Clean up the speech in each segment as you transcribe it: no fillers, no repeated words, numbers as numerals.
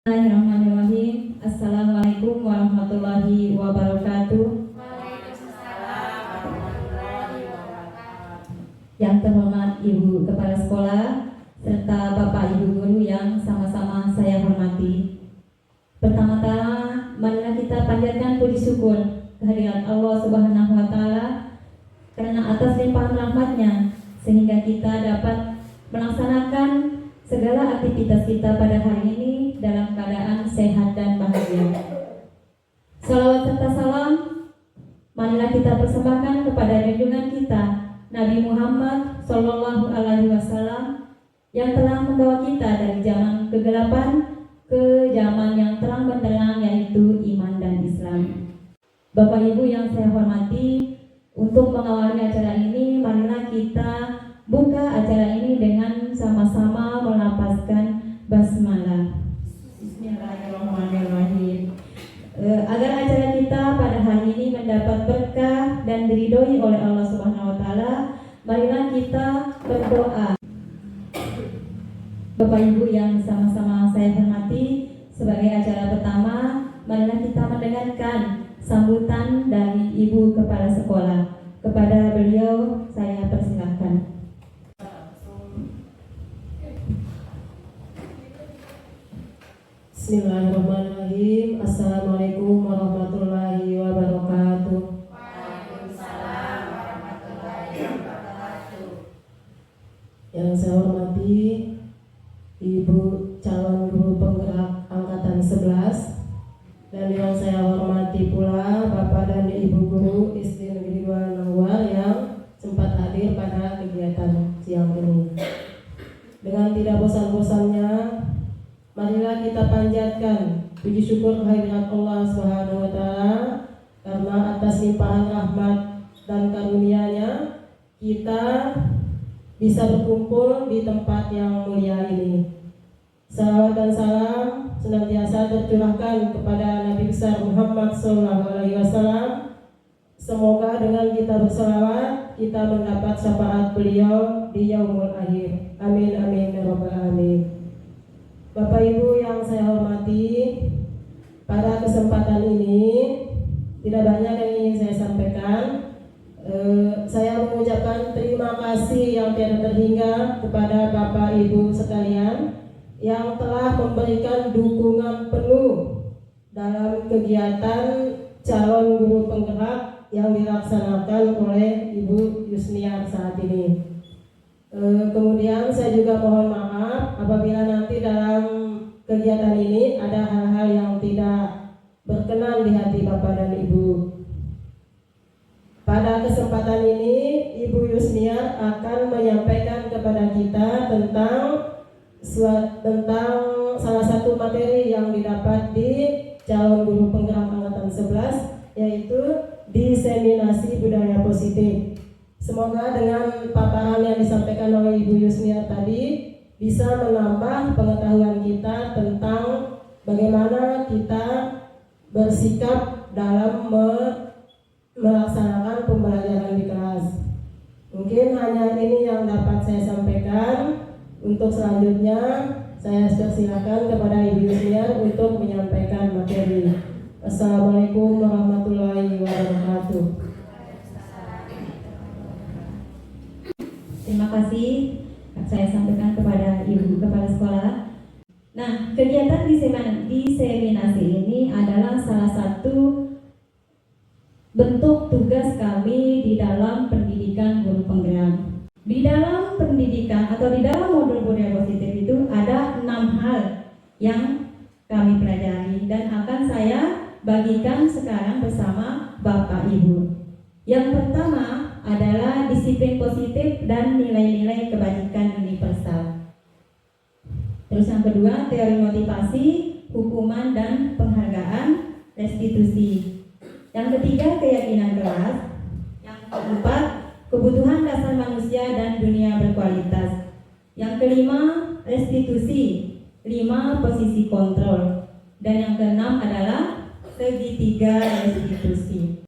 Bismillahirrahmanirrahim. Assalamualaikum warahmatullahi wabarakatuh. Waalaikumsalam warahmatullahi wabarakatuh. Yang terhormat Ibu Kepala Sekolah serta Bapak Ibu Guru yang sama-sama saya hormati. Pertama-tama, marilah kita panjatkan puji syukur kehadirat Allah Subhanahu wa Ta'ala karena atas limpahan rahmat-Nya sehingga kita dapat melaksanakan segala aktivitas kita pada hari ini dalam keadaan sehat dan bahagia. Salawat serta salam marilah kita persembahkan kepada junjungan kita Nabi Muhammad Sallallahu Alaihi Wasallam yang telah membawa kita dari zaman kegelapan ke zaman yang terang benderang, yaitu iman dan Islam. Bapak Ibu yang saya hormati, untuk mengawali acara ini marilah kita buka acara ini dengan sama-sama melafazkan basmalah. Bismillahirrahmanirrahim. Agar acara kita pada hari ini mendapat berkah dan diridhoi oleh Allah Subhanahu wa Ta'ala, marilah kita berdoa. Bapak Ibu yang sama-sama saya hormati, sebagai acara pertama, marilah kita mendengarkan sambutan dari Ibu Kepala Sekolah. Kepada beliau saya persilahkan. Bismillahirrahmanirrahim. Assalamualaikum warahmatullahi wabarakatuh. Waalaikumsalam warahmatullahi wabarakatuh. Yang saya hormati Ibu calon guru penggerak angkatan 11, dan yang saya hormati pula Bapak dan Ibu guru SD Negeri 2 Nangwar yang sempat hadir pada kegiatan siang ini. Dengan tidak bosan-bosannya, marilah kita panjatkan puji syukur kehadirat Allah Subhanahu wa Ta'ala karena atas limpahan rahmat dan karunia-Nya kita bisa berkumpul di tempat yang mulia ini. Salawat dan salam senantiasa tercurahkan kepada Nabi besar Muhammad SAW. Semoga dengan kita berselawat kita mendapat syafaat beliau di yaumul akhir. Amin amin ya rabbal alamin. Bapak Ibu yang saya hormati, pada kesempatan ini tidak banyak yang ingin saya sampaikan. Saya mengucapkan terima kasih yang tiada terhingga kepada Bapak Ibu sekalian yang telah memberikan dukungan penuh dalam kegiatan calon guru penggerak yang dilaksanakan oleh Ibu Yusniar saat ini. Kemudian saya juga mohon maaf apabila nanti dalam kegiatan ini ada hal-hal yang tidak berkenan di hati Bapak dan Ibu. Pada kesempatan ini Ibu Yusniar akan menyampaikan kepada kita tentang salah satu materi yang didapat di calon guru penggerak angkatan 11, yaitu diseminasi budaya positif. Semoga dengan paparan yang disampaikan oleh Ibu Yusniar tadi bisa menambah pengetahuan kita tentang bagaimana kita bersikap dalam melaksanakan pembelajaran di kelas. Mungkin hanya ini yang dapat saya sampaikan. Untuk selanjutnya saya persilakan kepada Ibu Yusniar untuk menyampaikan materi. Assalamualaikum warahmatullahi wabarakatuh. Terima kasih saya sampaikan kepada Ibu Kepala Sekolah. Nah, kegiatan diseminasi ini adalah salah satu bentuk tugas kami di dalam pendidikan guru penggerak. Di dalam pendidikan atau di dalam modul budaya positif itu ada 6 hal yang kami pelajari dan akan saya bagikan sekarang bersama Bapak Ibu. Yang pertama adalah disiplin positif dan nilai-nilai kebajikan universal. Terus yang kedua, teori motivasi, hukuman dan penghargaan, restitusi. Yang ketiga, keyakinan kelas. Yang keempat, kebutuhan dasar manusia dan dunia berkualitas. Yang kelima, restitusi. 5, posisi kontrol. Dan yang keenam adalah segitiga restitusi.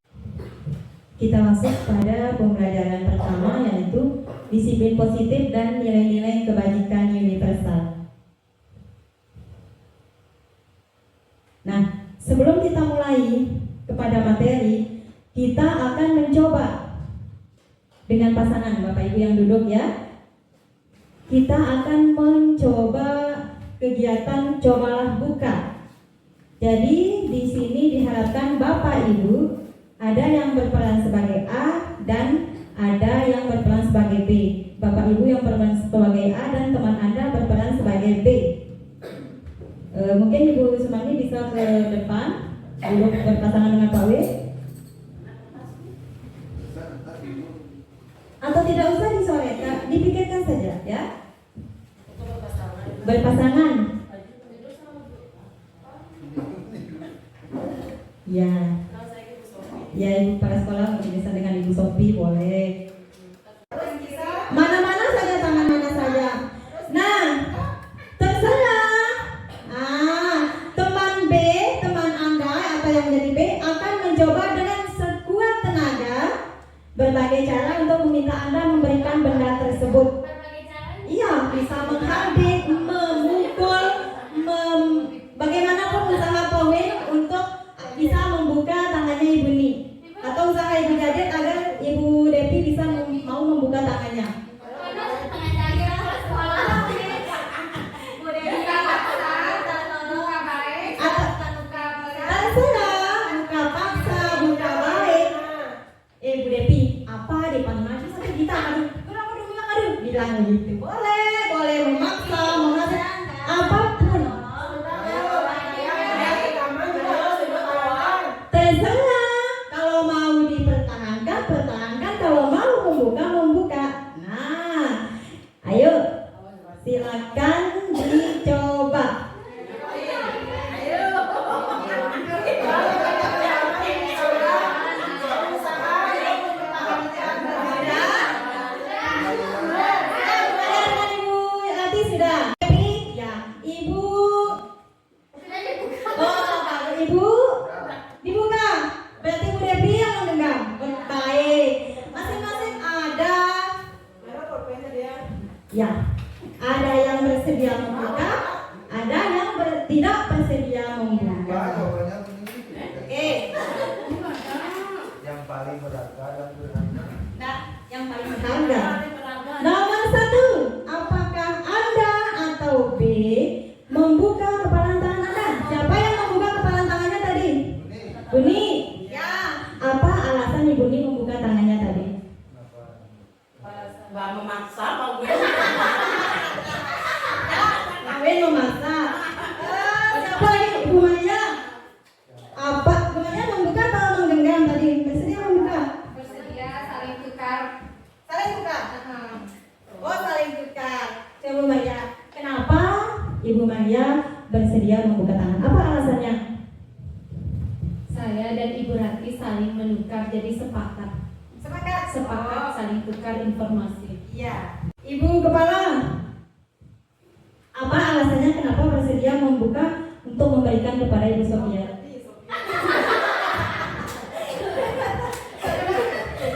Kita masuk pada pembelajaran pertama, yaitu disiplin positif dan nilai-nilai kebajikan universal. Ibu yang duduk ya. Kita akan mencoba kegiatan cobalah buka. Jadi di sini diharapkan Bapak Ibu ada yang berperan sebagai A dan ada yang berperan sebagai B. Bapak Ibu yang berperan sebagai A dan teman Anda berperan sebagai B. Mungkin Ibu Sumani bisa ke depan duduk berpasangan dengan Pak W. Atau tidak usah disorekan, dipikirkan saja ya. Berpasangan. Ya. Ya, Ibu kepala sekolah bekerja dengan Ibu Sophie boleh. Mana-mana saja, tangan mana saja. Nah, terserah. Teman B, teman Anda atau yang jadi B akan mencoba dengan sekuat tenaga berbagai cara untuk meminta Anda memberikan benda tersebut. Iya, bisa menghardik, memukul, bagaimanapun usaha Pawin untuk bisa membuka tangannya Ibu Ni, atau usaha Ibu Jadet agar Ibu Depi bisa mau membuka tangannya. Terserah, buka paksa, buka baik. Ibu Depi, apa dipanggil aja sampai kita aduh, bilang gitu. Boleh memaksa, memaksa, apapun. Terserah, kalau mau dipertahankan, pertahankan, kalau mau membuka. Nah, ayo, silakan dicoba. Ya, ada yang bersedia membuka, ada yang tidak bersedia membuka. Oke. Yang paling berharga dan berharga. Nah, yang paling berharga. Nomor 1, apakah Anda atau B membuka kepalan tangan Anda? Siapa yang membuka kepalan tangannya tadi? Buni. Ya. Apa alasan Ibu Ni membuka tangannya tadi? Nggak memaksa, Pak gue. Kawin memaksa. Siapa lagi? Ibu Maya. Apa? Ibu Maya membuka atau menggenggam tadi? Bersedia membuka? Bersedia saling tukar. Saling tukar. Oh, saling tukar. Ibu Maya. Kenapa Ibu Maya bersedia membuka tangan? Apa alasannya? Saya dan Ibu Rati saling menukar, jadi sepakat saling tukar informasi. Iya. Ibu Kepala, apa alasannya kenapa bersedia membuka untuk memberikan kepada Ibu Sofia?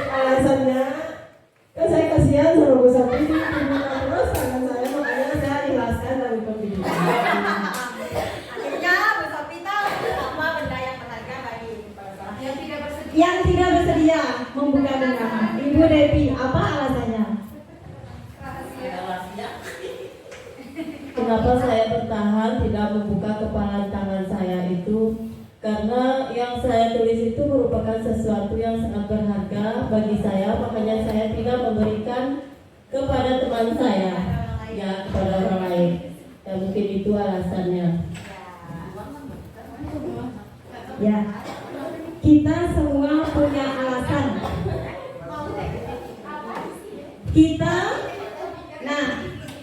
Alasannya kan saya kasihan sama Bu Sophie dibuka terus tangan saya, makanya saya ikhlaskan dari pendidikan. Akhirnya Bu Sofia tahu apa benda yang berharga bagi Ibu Kepala. Yang tidak bersedia. Membuka dengan Ibu Devi, apa alasannya? Kenapa saya bertahan tidak membuka kepalan tangan saya itu karena yang saya tulis itu merupakan sesuatu yang sangat berharga bagi saya, makanya saya tidak memberikan kepada teman saya, ya kepada orang lain. Ya mungkin itu alasannya. Ya, kita semua punya alasan. Nah,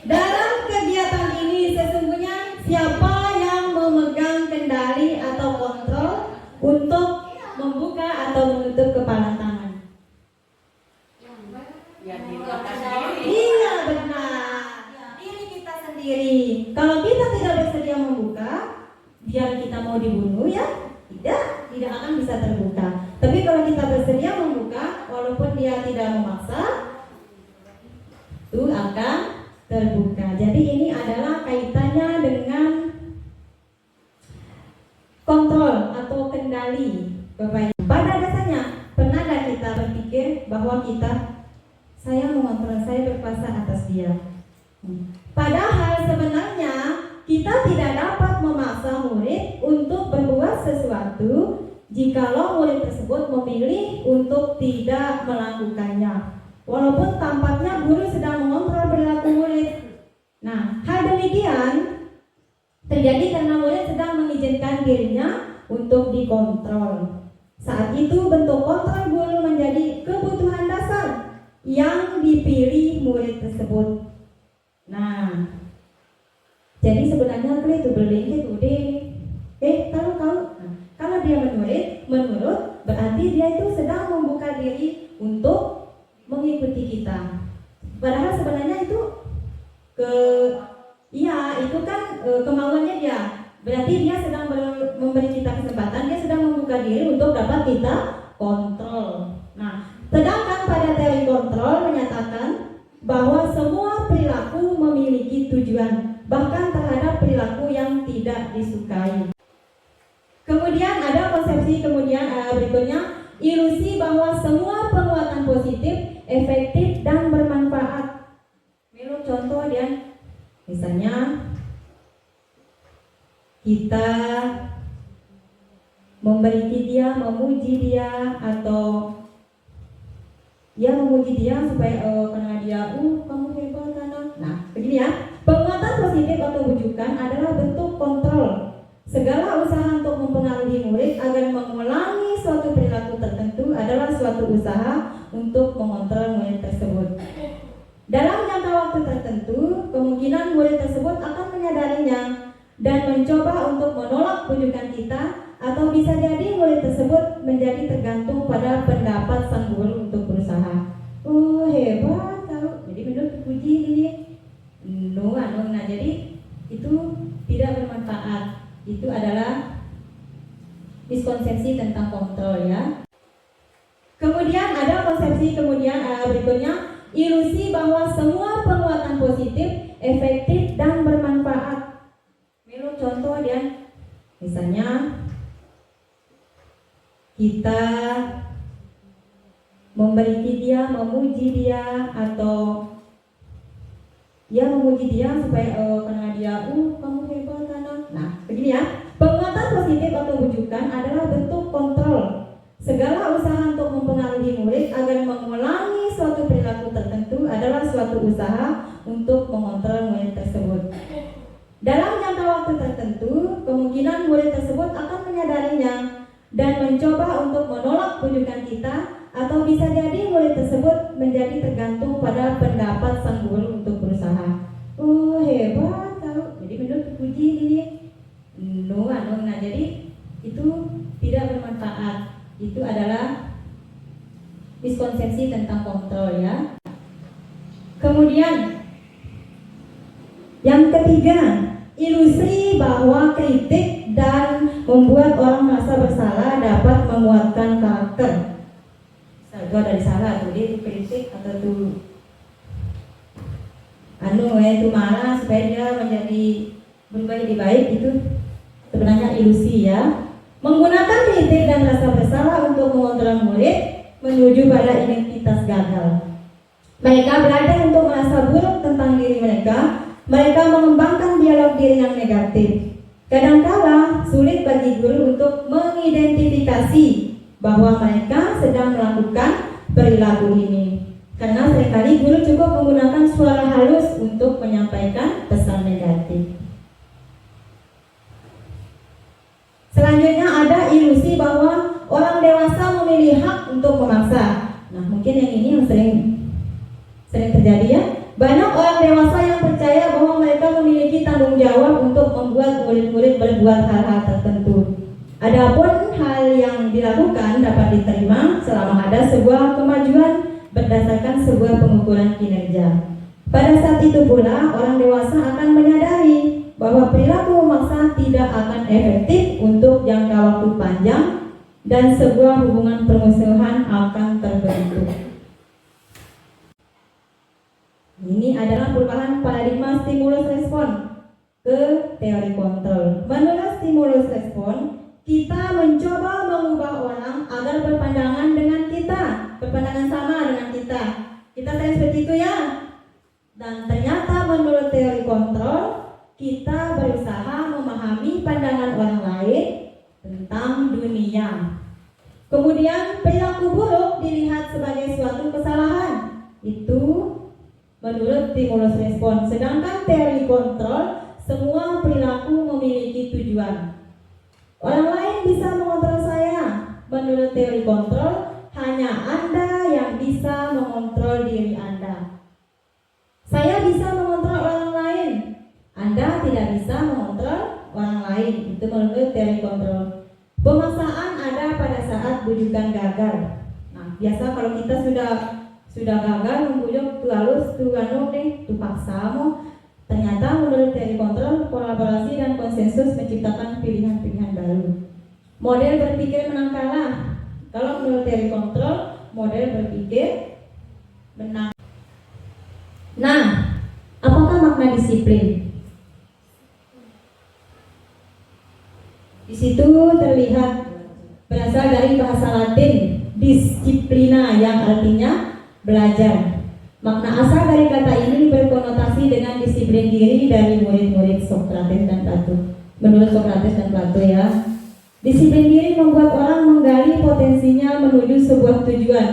dalam kegiatan ini sesungguhnya siapa yang memegang kendali atau kontrol untuk membuka atau menutup kepalan tangan? Ya, diri kita sendiri. Iya, benar. Diri kita sendiri. Kalau kita tidak bersedia membuka, biar kita mau dibunuh ya, tidak akan bisa terbuka. Tapi kalau kita bersedia membuka, walaupun dia tidak memaksa, itu akan terbuka. Jadi ini adalah kaitannya dengan kontrol atau kendali, Bapak Ibu. Pada dasarnya, pernahkah kita berpikir bahwa saya mengontrol, saya saya berkuasa atas dia. Padahal sebenarnya kita tidak dapat memaksa murid untuk berbuat sesuatu jikalau murid tersebut memilih untuk tidak melakukannya. Walaupun tampaknya guru sedang mengontrol perilaku murid. Nah, hal demikian terjadi karena murid sedang mengizinkan dirinya untuk dikontrol. Saat itu bentuk kontrol guru menjadi kebutuhan dasar yang dipilih murid tersebut. Nah, jadi sebenarnya itu berlingkit udah. Kalau dia menurut berarti dia itu sedang membuka diri untuk mengikuti kita. Padahal sebenarnya itu itu kan kemauannya dia. Berarti dia sedang memberi kita kesempatan, dia sedang membuka diri untuk dapat kita kontrol. Nah, sedangkan pada teori kontrol menyatakan bahwa semua perilaku memiliki tujuan, bahkan terhadap perilaku yang tidak disukai. Kemudian ada konsepsi berikutnya, ilusi bahwa semua penguatan positif, efektif dan bermanfaat. Milu contoh dia, misalnya kita memuji dia atau memuji dia supaya karena dia kamu hebat karena. Nah, begini ya. Penguatan positif atau bujukan adalah bentuk kontrol. Segala usaha untuk mempengaruhi murid agar mengulangi suatu perilaku tertentu adalah suatu usaha untuk mengontrol murid tersebut. Dalam jangka waktu tertentu, kemungkinan murid tersebut akan menyadarinya dan mencoba untuk menolak bujukan kita, atau bisa jadi murid tersebut menjadi tergantung pada pendapat sang guru untuk berusaha. Oh hebat tahu, jadi menurut puji ini. Nah jadi itu tidak bermanfaat. Itu adalah miskonsepsi tentang kontrol ya. Kemudian ada konsepsi berikutnya, ilusi bahwa semua penguatan positif, efektif dan bermanfaat. Milu contoh dia, misalnya kita memuji dia atau memuji dia supaya karena dia kamu hebat karena. Nah, begini ya. Penguatan positif atau bujukan adalah bentuk kontrol. Segala usaha untuk mempengaruhi murid agar mengulangi suatu perilaku tertentu adalah suatu usaha untuk mengontrol murid tersebut. Dalam jangka waktu tertentu, kemungkinan murid tersebut akan menyadarinya dan mencoba untuk menolak bujukan kita, atau bisa jadi murid tersebut menjadi tergantung pada pendapat sang guru untuk berusaha. Oh hebat tahu, jadi menurut puji ini. Nah jadi itu tidak bermanfaat. Itu adalah miskonsepsi tentang kontrol ya. Kemudian yang ketiga, ilusi bahwa kritik dan membuat orang merasa bersalah dapat menguatkan karakter. Kalau dari salah tuh dia kritik atau tuh itu marah supaya dia menjadi berubah jadi baik, itu sebenarnya ilusi ya. Menggunakan kritik dan rasa bersalah untuk mengontrol murid menuju pada identitas gagal. Mereka belajar untuk merasa buruk tentang diri mereka. Mereka mengembangkan dialog diri yang negatif. Kadangkala sulit bagi guru untuk mengidentifikasi bahwa mereka sedang melakukan perilaku ini, karena seringkali guru cukup menggunakan suara halus untuk menyampaikan pesan negatif. Selanjutnya ada ilusi bahwa orang dewasa memilih hak untuk memaksa. Nah, mungkin yang ini yang sering terjadi ya. Banyak orang dewasa yang percaya bahwa mereka memiliki tanggung jawab untuk membuat murid-murid berbuat hal-hal tertentu. Adapun hal yang dilakukan dapat diterima selama ada sebuah kemajuan berdasarkan sebuah pengukuran kinerja. Pada saat itu pula orang dewasa akan menyadari bahwa perilaku memaksa tidak akan efektif untuk jangka waktu panjang dan sebuah hubungan permusuhan akan terbentuk. Ini adalah perubahan paradigma stimulus respon ke teori kontrol. Menurut stimulus respon, kita mencoba mengubah orang agar berpandangan dengan kita, berpandangan sama dengan kita. Kita sering seperti itu ya. teori kontrol, kita berusaha memahami pandangan orang lain tentang dunia. Kemudian perilaku buruk dilihat sebagai suatu kesalahan. Itu menurut stimulus respon. Sedangkan teori kontrol, semua perilaku memiliki tujuan. Orang lain bisa mengontrol saya. Menurut teori kontrol, hanya Anda yang bisa mengontrol diri Anda. Saya bisa mengontrol orang lain. Anda tidak bisa mengontrol orang lain. Itu menurut teori kontrol. Pemaksaan ada pada saat bujukan gagal. Nah, biasa kalau kita sudah gagal membujuk tu halus, tu anu nih, tu paksa mau. Ternyata menurut teori kontrol, kolaborasi dan konsensus menciptakan pilihan-pilihan baru. Model berpikir menang kalah. Kalau menurut teori kontrol, model berpikir menang. Nah, apakah makna disiplin? Di situ terlihat berasal dari bahasa Latin disciplina yang artinya belajar. Makna asal dari kata ini berkonotasi dengan disiplin diri dari murid-murid Sokrates dan Plato. Menurut Sokrates dan Plato ya, disiplin diri membuat orang menggali potensinya menuju sebuah tujuan,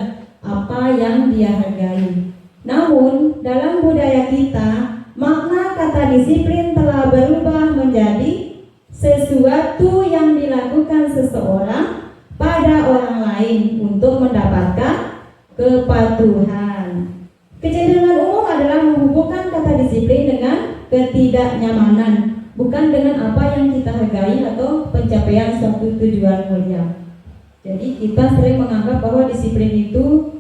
apa yang dia hargai. Namun, dalam budaya kita, makna kata disiplin telah berubah menjadi sesuatu yang dilakukan seseorang pada orang lain untuk mendapatkan kepatuhan. Kecenderungan umum adalah menghubungkan kata disiplin dengan ketidaknyamanan, bukan dengan apa yang kita hargai atau pencapaian suatu tujuan mulia. Jadi kita sering menganggap bahwa disiplin itu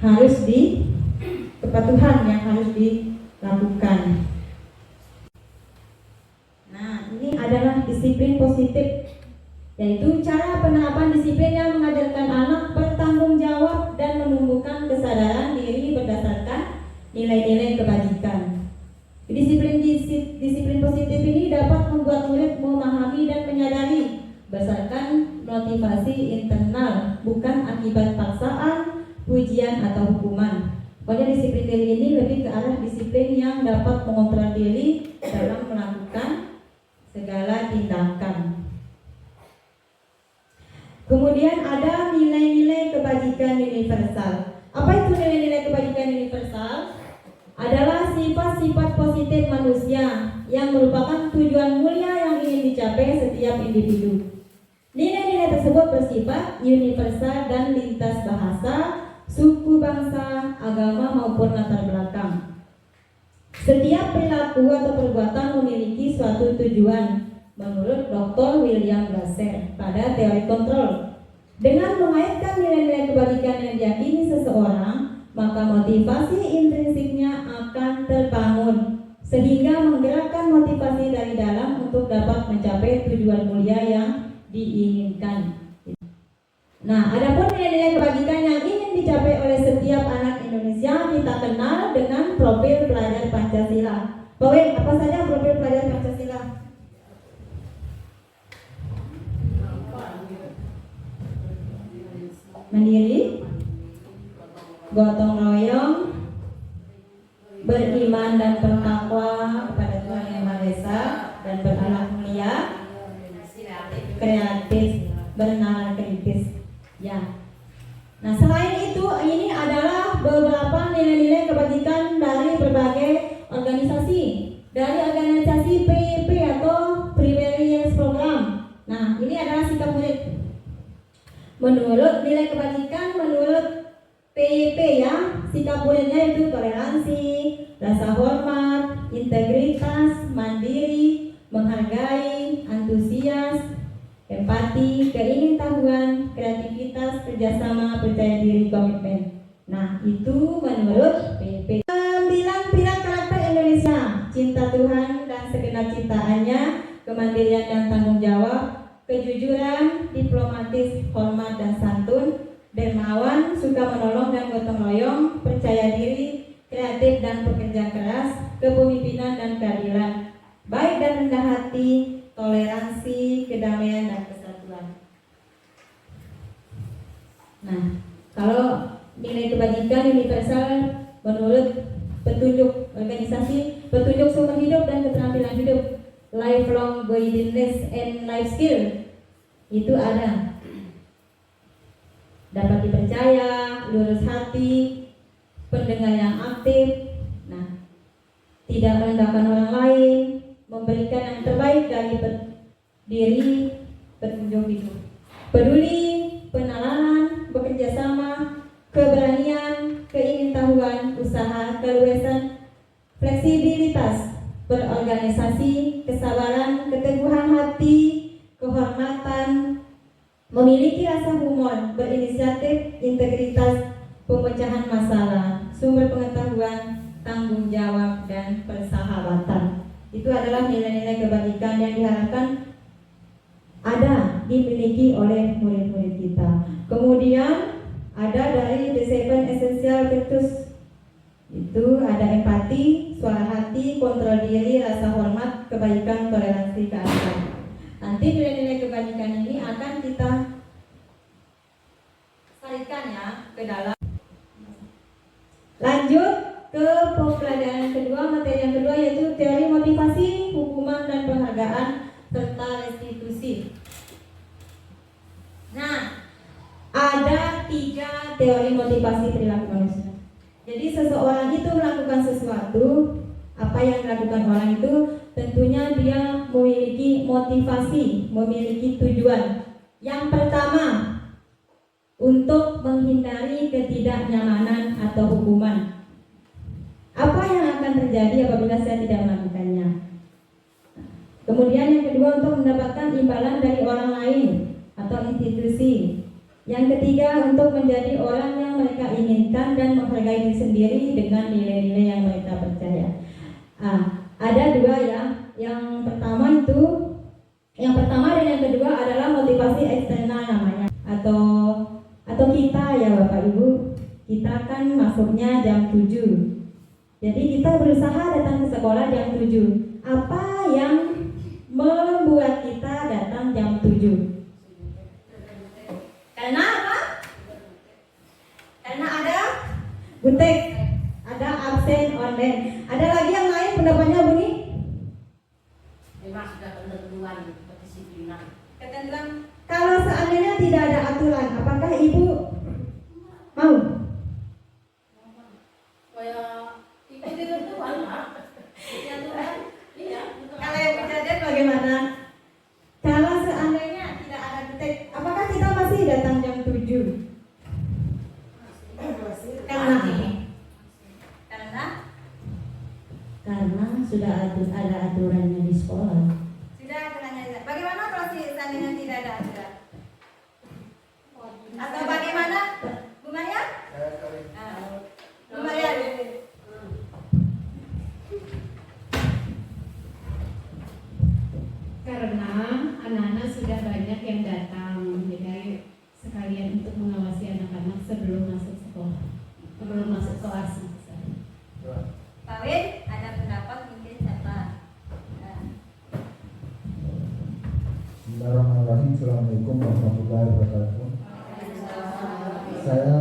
harus di kepatuhan yang harus dilakukan. Nah, ini adalah disiplin positif, yaitu cara penerapan disiplin yang mengajarkan anak bertanggung jawab dan menumbuhkan kesadaran diri berdasarkan nilai-nilai kebajikan. Disiplin positif ini dapat membuat murid memahami dan menyadari berdasarkan motivasi internal, bukan akibat paksaan, pujian atau hukuman. Pokoknya disiplin diri ini lebih ke arah disiplin yang dapat mengontrol diri dalam melakukan segala tindakan. Kemudian ada nilai-nilai kebajikan universal. Apa itu nilai-nilai kebajikan universal? Adalah sifat-sifat positif manusia yang merupakan tujuan mulia yang ingin dicapai setiap individu. Nilai-nilai tersebut bersifat universal dan lintas bahasa, suku, bangsa, agama maupun latar belakang. Setiap perilaku atau perbuatan memiliki suatu tujuan menurut Dr. William Glasser pada teori kontrol. Dengan mengaitkan nilai-nilai kebajikan yang diyakini seseorang, maka motivasi intrinsiknya akan terbangun sehingga menggerakkan motivasi dari dalam untuk dapat mencapai tujuan mulia yang diinginkan. Nah, adapun nilai-nilai kebajikan yang ingin dicapai oleh setiap anak Indonesia kita kenal dengan profil pelajar Pancasila. Pak Wen, apa saja profil pelajar Pancasila? Mandiri, gotong royong, beriman dan bertakwa kepada Tuhan Yang Maha Esa dan berakhlak mulia, kreatif, bernalar kritis. Ya. Nah, selain itu, ini adalah beberapa nilai-nilai kebajikan dari berbagai organisasi. Dari organisasi PIP atau Primary Years Program. Nah, ini adalah sikap murid. Menurut nilai kebajikan, menurut PIP ya, sikap muridnya itu toleransi, rasa hormat, integritas, mandiri, menghargai, antusias, empati, keingintahuan, kreativitas, kerjasama, percaya diri, komitmen. Nah, itu menurut PIP. 9 pilar karakter Indonesia: cinta Tuhan dan segenap ciptaannya, kemandirian dan tanggung jawab, kejujuran, diplomatis, hormat dan santun, dermawan, suka menolong dan gotong royong, percaya diri, kreatif dan pekerja keras, kepemimpinan dan keadilan, baik dan rendah hati, toleransi, kedamaian dan kesatuan. Nah, kalau nilai kebajikan universal menurut petunjuk organisasi, petunjuk sumber hidup dan keterampilan hidup, lifelong guidance and life skill. Itu ada. Dapat dipercaya, lurus hati, pendengar yang aktif, nah, tidak merendahkan orang lain, memberikan yang terbaik dari diri, petunjuk hidup, peduli, penalaran, bekerja sama, keberanian, keingintahuan, usaha, keluasan, fleksibilitas, berorganisasi, kesabaran, keteguhan hati, kehormatan, memiliki rasa humor, berinisiatif, integritas, pemecahan masalah, sumber pengetahuan, tanggung jawab, dan persahabatan. Itu adalah nilai-nilai kebajikan yang diharapkan ada dimiliki oleh murid-murid kita. Kemudian ada dari The Seven Essential Virtues, itu ada empati, suara hati, kontrol diri, rasa hormat, kebaikan, toleransi, keadilan. Nanti nilai-nilai kebajikan ini akan kita salurkan ya ke dalam. Lanjut ke pembelajaran kedua, materi yang kedua yaitu teori motivasi, hukuman dan penghargaan serta restitusi. Nah, ada 3 teori motivasi perilaku manusia. Jadi seseorang itu melakukan sesuatu, apa yang dilakukan orang itu tentunya dia memiliki motivasi, memiliki tujuan. Yang pertama, untuk menghindari ketidaknyamanan atau hukuman. Apa yang akan terjadi apabila saya tidak melakukannya? Kemudian yang kedua, untuk mendapatkan imbalan dari orang lain atau institusi. Yang ketiga, untuk menjadi orang yang mereka inginkan dan menghargai diri sendiri dengan nilai-nilai yang mereka percaya. Ada 2 ya. Yang pertama dan yang kedua adalah motivasi eksternal namanya, atau kita ya Bapak Ibu, kita kan masuknya jam 7. Jadi kita berusaha datang ke sekolah jam 7. Apa yang membuat kita datang jam 7? Karena apa? Karena ada butek, ada absen online. Ada lagi yang lain pendapatnya Buni? Memang sudah ketentuan kedisiplinan. Ketentuan. Kalau seandainya tidak ada aturan, apakah Ibu mau? Ikuti ketentuan, Pak. Iya. Kalau yang kejadian bagaimana? Kalau seandainya tidak ada butek, apakah kita masih datang jam 7? Karena sudah ada aturannya di sekolah. Sudah aturannya. Bagaimana kalau seandainya tidak ada aturan? Atau bagaimana, Bu Maria? Bu Maria. Karena anak-anak sudah banyak yang datang, jadi sekalian untuk mengawasi anak-anak sebelum masuk sekolah, sebelum masuk kelas. Pak Win, ada pendapat mungkin siapa? Bismillahirrahmanirrahim. Assalamualaikum warahmatullahi wabarakatuh. Saya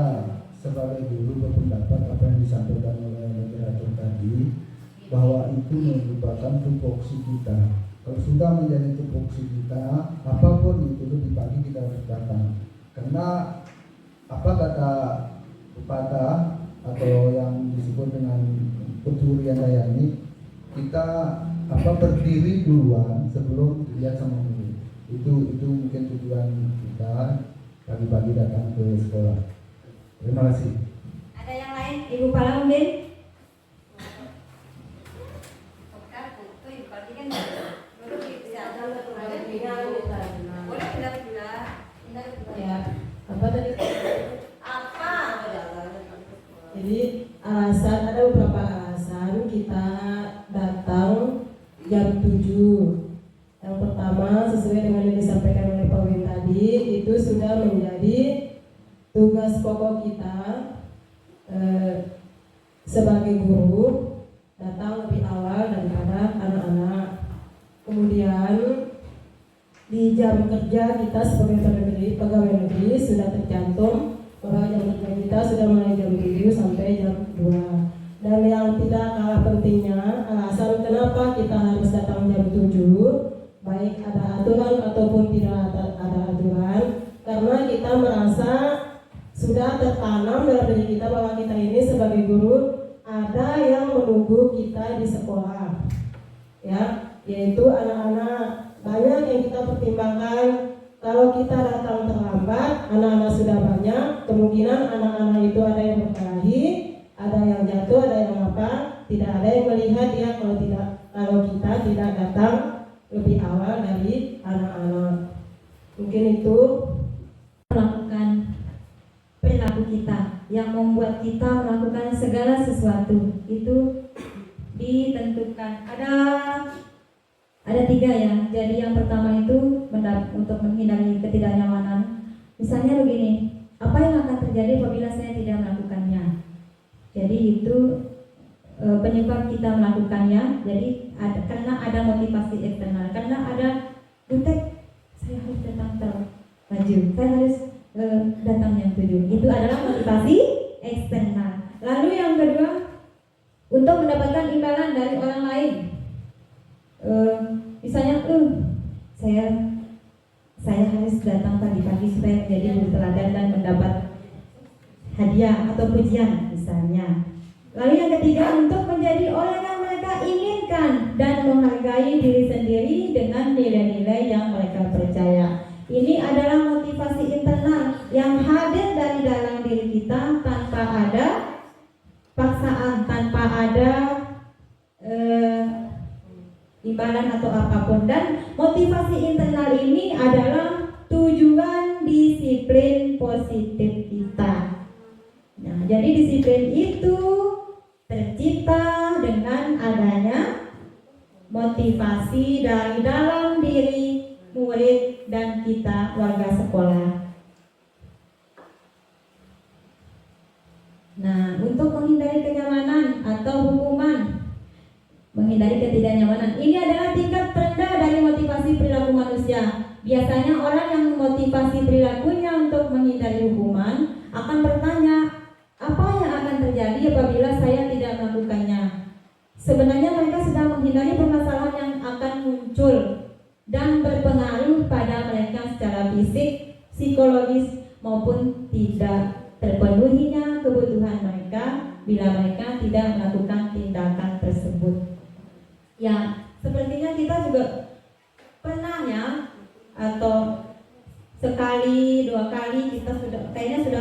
sebagai guru berpendapat apa yang disampaikan oleh moderator tadi, bahwa itu merupakan tupoksi kita. Kalau sudah menjadi tupoksi kita, apapun itu lebih pagi kita harus datang. Karena apa kata pepatah atau yang disebut dengan pencurian dayani, kita berdiri duluan sebelum dilihat sama guru. Itu mungkin tujuan kita pagi-pagi datang ke sekolah. Terima kasih. Ada yang lain? Ibu Pala mungkin? Ya, apa tadi? Apa? Jadi ada beberapa alasan kita datang jam 7. Yang pertama, sesuai dengan yang disampaikan oleh Pak Win tadi, itu sudah menjadi tugas pokok kita sebagai guru, datang lebih awal daripada anak-anak. Kemudian di jam kerja kita sebagai pegawai negeri sudah tercantum bahwa jam kerja kita sudah mulai jam 7 sampai jam 2. Dan yang tidak kalah pentingnya, alasan kenapa kita harus datang jam 7, baik ada aturan ataupun tidak ada aturan, karena kita merasa sudah tertanam dalam diri kita bahwa kita ini sebagai guru ada yang menunggu kita di sekolah, ya, yaitu anak-anak. Banyak yang kita pertimbangkan. Kalau kita datang terlambat, anak-anak sudah banyak, kemungkinan anak-anak itu ada yang berkelahi, ada yang jatuh, ada yang apa, tidak ada yang melihat dia kalau kita tidak datang lebih awal dari anak-anak. Mungkin itu melakukan perilaku kita yang membuat kita melakukan segala sesuatu itu ditentukan. Ada 3 ya. Jadi yang pertama itu untuk menghindari ketidaknyamanan. Misalnya begini, apa yang akan terjadi apabila saya tidak melakukannya? Jadi itu penyebab kita melakukannya. Jadi karena ada motivasi eksternal, karena ada butek, saya harus datang termaju, saya harus datang yang 7. Itu adalah motivasi eksternal. Lalu yang kedua, untuk mendapatkan imbalan dari orang lain. Misalnya saya harus datang pagi-pagi supaya menjadi guru teladan dan mendapat hadiah atau pujian misalnya. Lalu yang ketiga, untuk menjadi orang yang mereka inginkan dan menghargai diri sendiri dengan nilai-nilai yang mereka percaya. Ini adalah motivasi internal yang hadir dari dalam diri kita tanpa ada paksaan, tanpa ada imbalan atau apapun. Dan motivasi internal ini adalah tujuan disiplin positif kita. Nah, jadi disiplin itu tercipta dengan adanya motivasi dari dalam diri murid dan kita warga sekolah. Nah, untuk menghindari kenyamanan atau hukuman, menghindari ketidaknyamanan, ini adalah tingkat terendah dari motivasi perilaku manusia. Biasanya orang yang motivasi perilakunya untuk menghindari hukuman akan bertanya, apa yang akan terjadi apabila saya tidak melakukannya? Sebenarnya mereka sedang menghindari permasalahan yang akan muncul dan berpengaruh pada mereka secara fisik, psikologis maupun tidak terpenuhinya kebutuhan mereka bila mereka tidak melakukan tindakan tersebut. Ya, sepertinya kita juga pernah ya, atau sekali, 2 kali kita sudah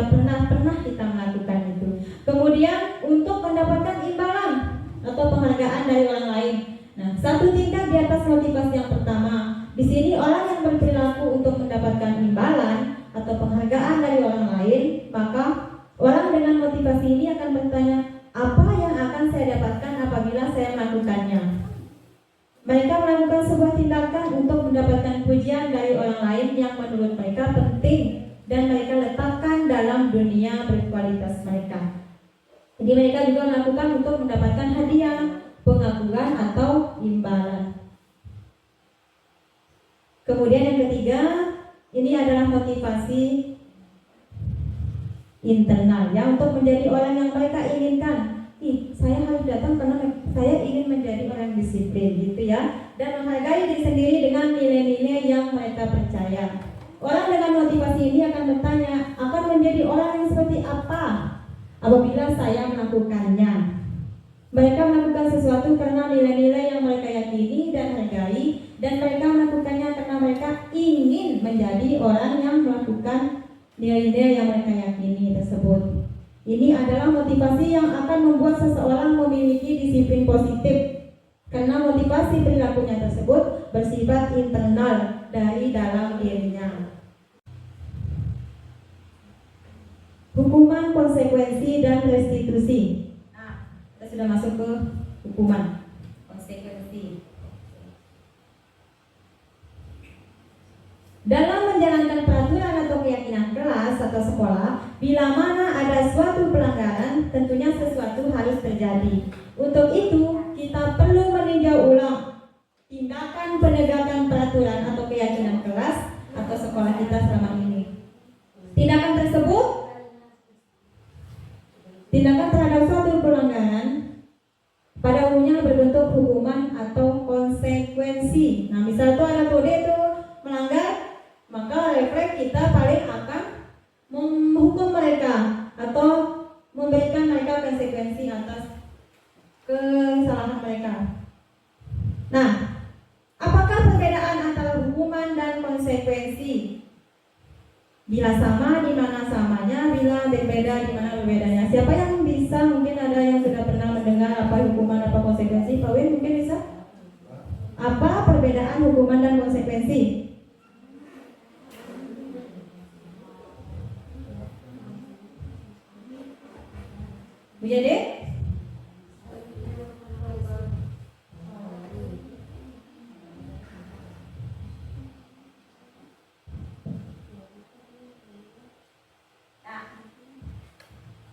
pernah kita melakukan itu. Kemudian untuk mendapatkan imbalan atau penghargaan dari orang lain. Nah, satu tingkat di atas motivasi yang pertama. Di sini orang yang berperilaku untuk mendapatkan imbalan atau penghargaan dari orang lain, maka orang dengan motivasi ini akan bertanya, apa yang akan saya dapatkan apabila saya melakukannya? Mereka melakukan sebuah tindakan untuk mendapatkan pujian dari orang lain yang menurut mereka penting dan mereka letakkan dalam dunia berkualitas mereka. Jadi mereka juga melakukan untuk mendapatkan hadiah, pengakuan atau imbalan. Kemudian yang ketiga, ini adalah motivasi internal ya, untuk menjadi orang yang mereka inginkan. Saya harus datang karena saya ingin menjadi orang disiplin gitu ya, dan menghargai diri sendiri dengan nilai-nilai yang mereka percaya. Orang dengan motivasi ini akan bertanya, akan menjadi orang yang seperti apa apabila saya melakukannya? Mereka melakukan sesuatu karena nilai-nilai yang mereka yakini dan hargai, dan mereka melakukannya karena mereka ingin menjadi orang yang melakukan nilai-nilai yang mereka yakini tersebut. Ini adalah motivasi yang akan membuat seseorang memiliki disiplin positif, karena motivasi perilakunya tersebut bersifat internal dari dalam dirinya. Hukuman, konsekuensi, dan restitusi. Nah, kita sudah masuk ke hukuman, konsekuensi. Dalam menjalankan peraturan atau keyakinan kelas atau sekolah, bila mana ada suatu pelanggaran, tentunya sesuatu harus terjadi. Untuk itu, kita perlu meninjau ulang tindakan penegakan peraturan atau keyakinan kelas atau sekolah kita selama ini. Tindakan tersebut, tindakan terhadap suatu pelanggaran pada umumnya berbentuk hukuman atau konsekuensi. Nah, misal itu ada kode itu melanggar, maka refleks kita paling akan menghukum mereka atau memberikan mereka konsekuensi atas kesalahan mereka. Nah, apakah perbedaan antara hukuman dan konsekuensi? Bila sama, di mana samanya? Bila berbeda, di mana berbedanya? Siapa yang bisa? Mungkin ada yang sudah pernah mendengar apa hukuman, apa konsekuensi? Pak Win mungkin bisa? Apa perbedaan hukuman dan konsekuensi? Bu Yade?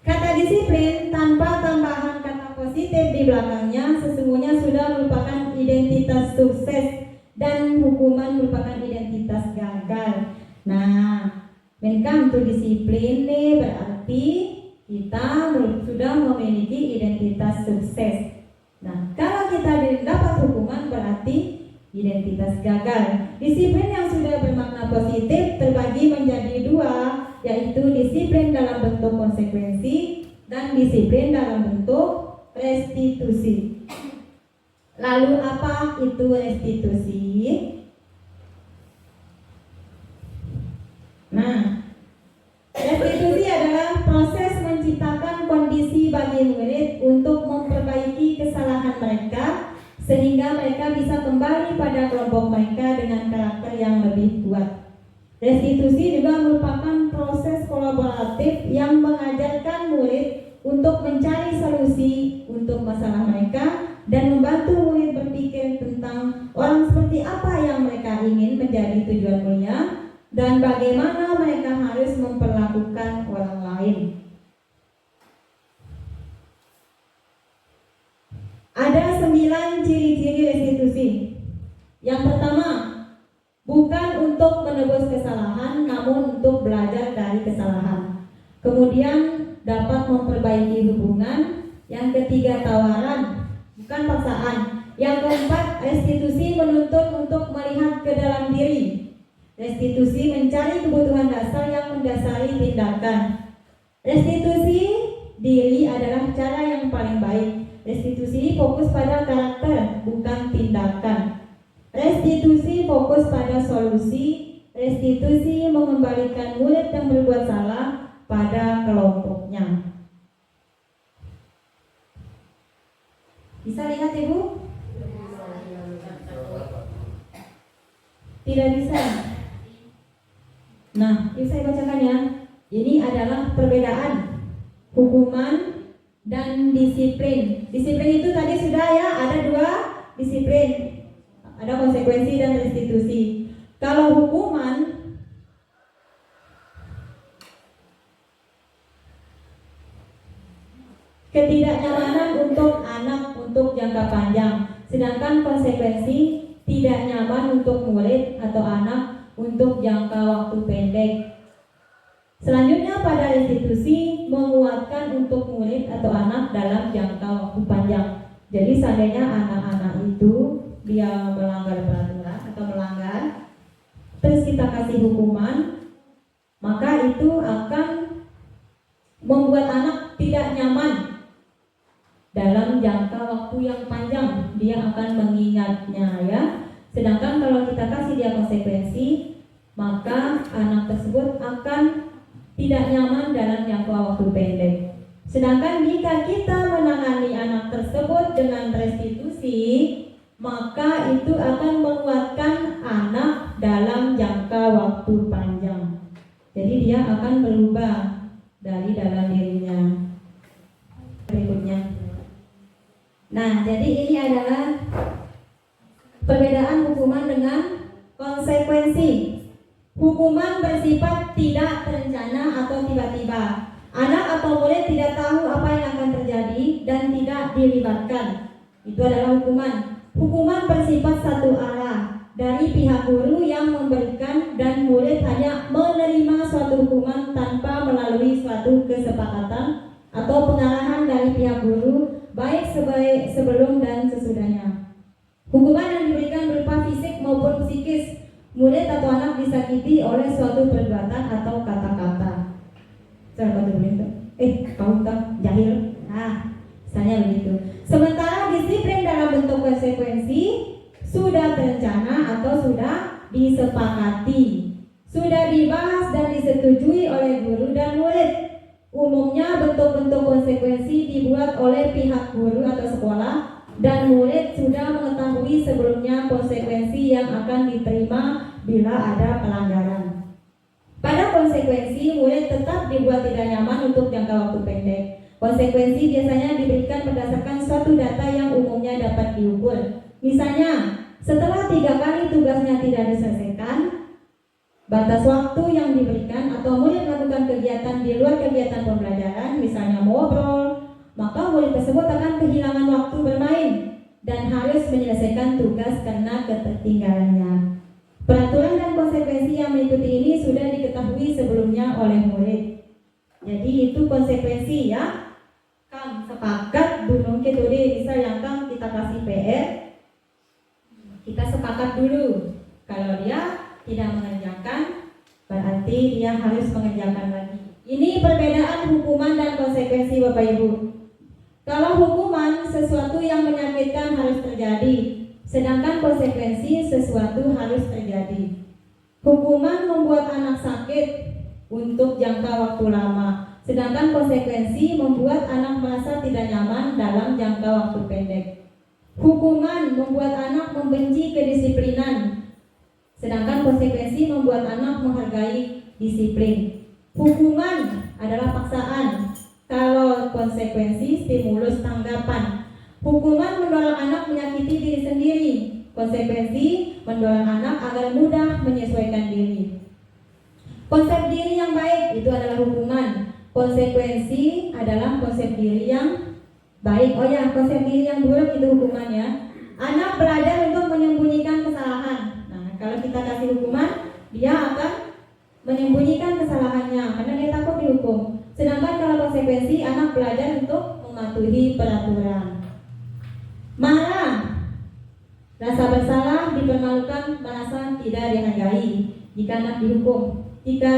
Kata disiplin tanpa tambahan kata positif di belakangnya sesungguhnya sudah merupakan identitas sukses dan hukuman merupakan identitas gagal. Nah, welcome to disiplin nih berarti kita sudah memiliki identitas sukses. Nah, kalau kita dapat hukuman berarti identitas gagal. Disiplin yang sudah bermakna positif terbagi menjadi dua, yaitu disiplin dalam bentuk konsekuensi dan disiplin dalam bentuk restitusi. Lalu apa itu restitusi? Nah, restitusi adalah proses menciptakan kondisi bagi murid untuk memperbaiki kesalahan mereka sehingga mereka bisa kembali pada kelompok mereka dengan karakter yang lebih kuat. Restitusi juga merupakan proses kolaboratif yang mengajarkan murid untuk mencari solusi untuk masalah mereka dan membantu murid berpikir tentang orang seperti apa yang mereka ingin menjadi tujuan mulia dan bagaimana mereka harus memperlakukan orang lain. Ada 9 ciri-ciri restitusi. Yang pertama, bukan untuk menebus kesalahan, namun untuk belajar dari kesalahan. Kemudian dapat memperbaiki hubungan. Yang ketiga, tawaran, bukan paksaan. Yang keempat, restitusi menuntut untuk melihat ke dalam diri. Restitusi mencari kebutuhan dasar yang mendasari tindakan. Restitusi diri adalah cara yang paling baik. Restitusi fokus pada karakter, bukan tindakan. Restitusi fokus pada solusi. Restitusi mengembalikan murid yang berbuat salah pada kelompoknya. Bisa lihat Ibu? Tidak bisa. Nah, ini saya bacakan ya. Ini adalah perbedaan hukuman dan disiplin. Disiplin itu tadi sudah ya, ada 2 disiplin. Ada konsekuensi dan restitusi. Kalau hukuman ketidaknyamanan untuk anak untuk jangka panjang, sedangkan konsekuensi tidak nyaman untuk murid atau anak untuk jangka waktu pendek. Selanjutnya pada restitusi menguatkan untuk murid atau anak dalam jangka waktu panjang. Jadi seandainya anak-anak itu dia melanggar peraturan atau melanggar, terus kita kasih hukuman, maka itu akan membuat anak tidak nyaman dalam jangka waktu yang panjang. Dia akan mengingatnya ya. Sedangkan kalau kita kasih dia konsekuensi, maka anak tersebut akan tidak nyaman dalam jangka waktu pendek. Sedangkan jika kita menangani anak tersebut dengan restitusi, maka itu akan menguatkan anak dalam jangka waktu panjang. Jadi dia akan berubah dari dalam dirinya. Berikutnya. Nah, jadi ini adalah perbedaan hukuman dengan konsekuensi. Hukuman bersifat tidak terencana atau tiba-tiba. Anak atau murid tidak tahu apa yang akan terjadi dan tidak dilibatkan. Itu adalah hukuman. Hukuman bersifat satu arah dari pihak guru yang memberikan dan murid hanya menerima suatu hukuman tanpa melalui suatu kesepakatan atau pengarahan dari pihak guru baik sebelum dan sesudahnya. Hukuman yang diberikan berupa fisik maupun psikis, murid atau anak disakiti oleh suatu perbuatan atau kata-kata. Coba begitu. Kau tak jahil. Misalnya begitu. Sementara disiplin dalam bentuk konsekuensi sudah terencana atau sudah disepakati, sudah dibahas dan disetujui oleh guru dan murid. Umumnya bentuk-bentuk konsekuensi dibuat oleh pihak guru atau sekolah, dan murid sudah mengetahui sebelumnya konsekuensi yang akan diterima bila ada pelanggaran. Pada konsekuensi, murid tetap dibuat tidak nyaman untuk jangka waktu pendek. Konsekuensi biasanya diberikan berdasarkan suatu data yang umumnya dapat diukur. Misalnya, setelah 3 kali tugasnya tidak diselesaikan, batas waktu yang diberikan atau murid melakukan kegiatan di luar kegiatan pembelajaran, misalnya ngobrol, maka murid tersebut akan kehilangan waktu bermain dan harus menyelesaikan tugas karena ketertinggalannya. Peraturan dan konsekuensi yang mengikuti ini sudah diketahui sebelumnya oleh murid. Jadi itu konsekuensi ya. Kang sepakat dunung gitu deh, misal yang Kang kita kasih PR, kita sepakat dulu. Kalau dia tidak mengerjakan, berarti dia harus mengerjakan lagi. Ini perbedaan hukuman dan konsekuensi Bapak Ibu. Kalau hukuman sesuatu yang menyakitkan harus terjadi, sedangkan konsekuensi sesuatu harus terjadi. Hukuman membuat anak sakit untuk jangka waktu lama, sedangkan konsekuensi membuat anak merasa tidak nyaman dalam jangka waktu pendek. Hukuman membuat anak membenci kedisiplinan, sedangkan konsekuensi membuat anak menghargai disiplin. Hukuman adalah paksaan, kalau konsekuensi stimulus tanggapan. Hukuman mendorong anak menyakiti diri sendiri, konsekuensi mendorong anak agar mudah menyesuaikan diri. Konsep diri yang baik itu adalah hukuman. Konsekuensi adalah konsep diri yang baik. Oh ya, konsep diri yang buruk itu hukumannya. Anak belajar untuk menyembunyikan kesalahan. Nah, kalau kita kasih hukuman, dia akan menyembunyikan kesalahannya karena dia takut dihukum. Sedangkan kalau konsekuensi, anak belajar untuk mematuhi peraturan. Marah, rasa bersalah, dipermalukan, merasa tidak dihargai jika anak dihukum. Jika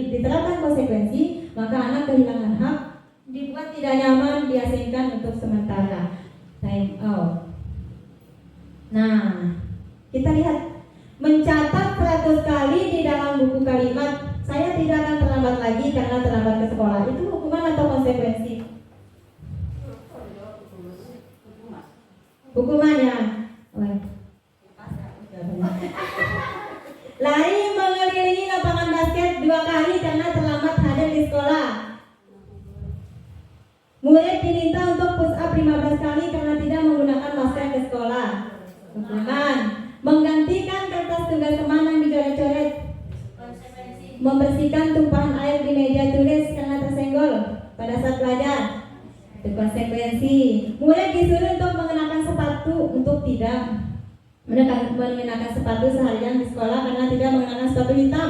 diterapkan konsekuensi, maka anak kehilangan hak, dibuat tidak nyaman, diasingkan untuk sementara. Time out. Nah, kita lihat mencatat 100 kali di dalam buku kalimat saya tidak akan terlambat lagi karena terlambat ke sekolah. Itu hukuman atau konsekuensi? Hukuman ya. Lari mengelilingi lapangan basket 2 kali karena terlambat hadir di sekolah. Murid diminta untuk push up 15 kali karena tidak menggunakan masker ke sekolah. Hukuman. Menggantikan kertas tugas teman yang dicoret-coret. Membersihkan tumpahan air di meja tulis karena tersenggol pada saat belajar. Itu konsekuensi. Murid disuruh untuk mengenakan sepatu untuk tidak mengenakan sepatu seharian di sekolah karena tidak mengenakan sepatu hitam.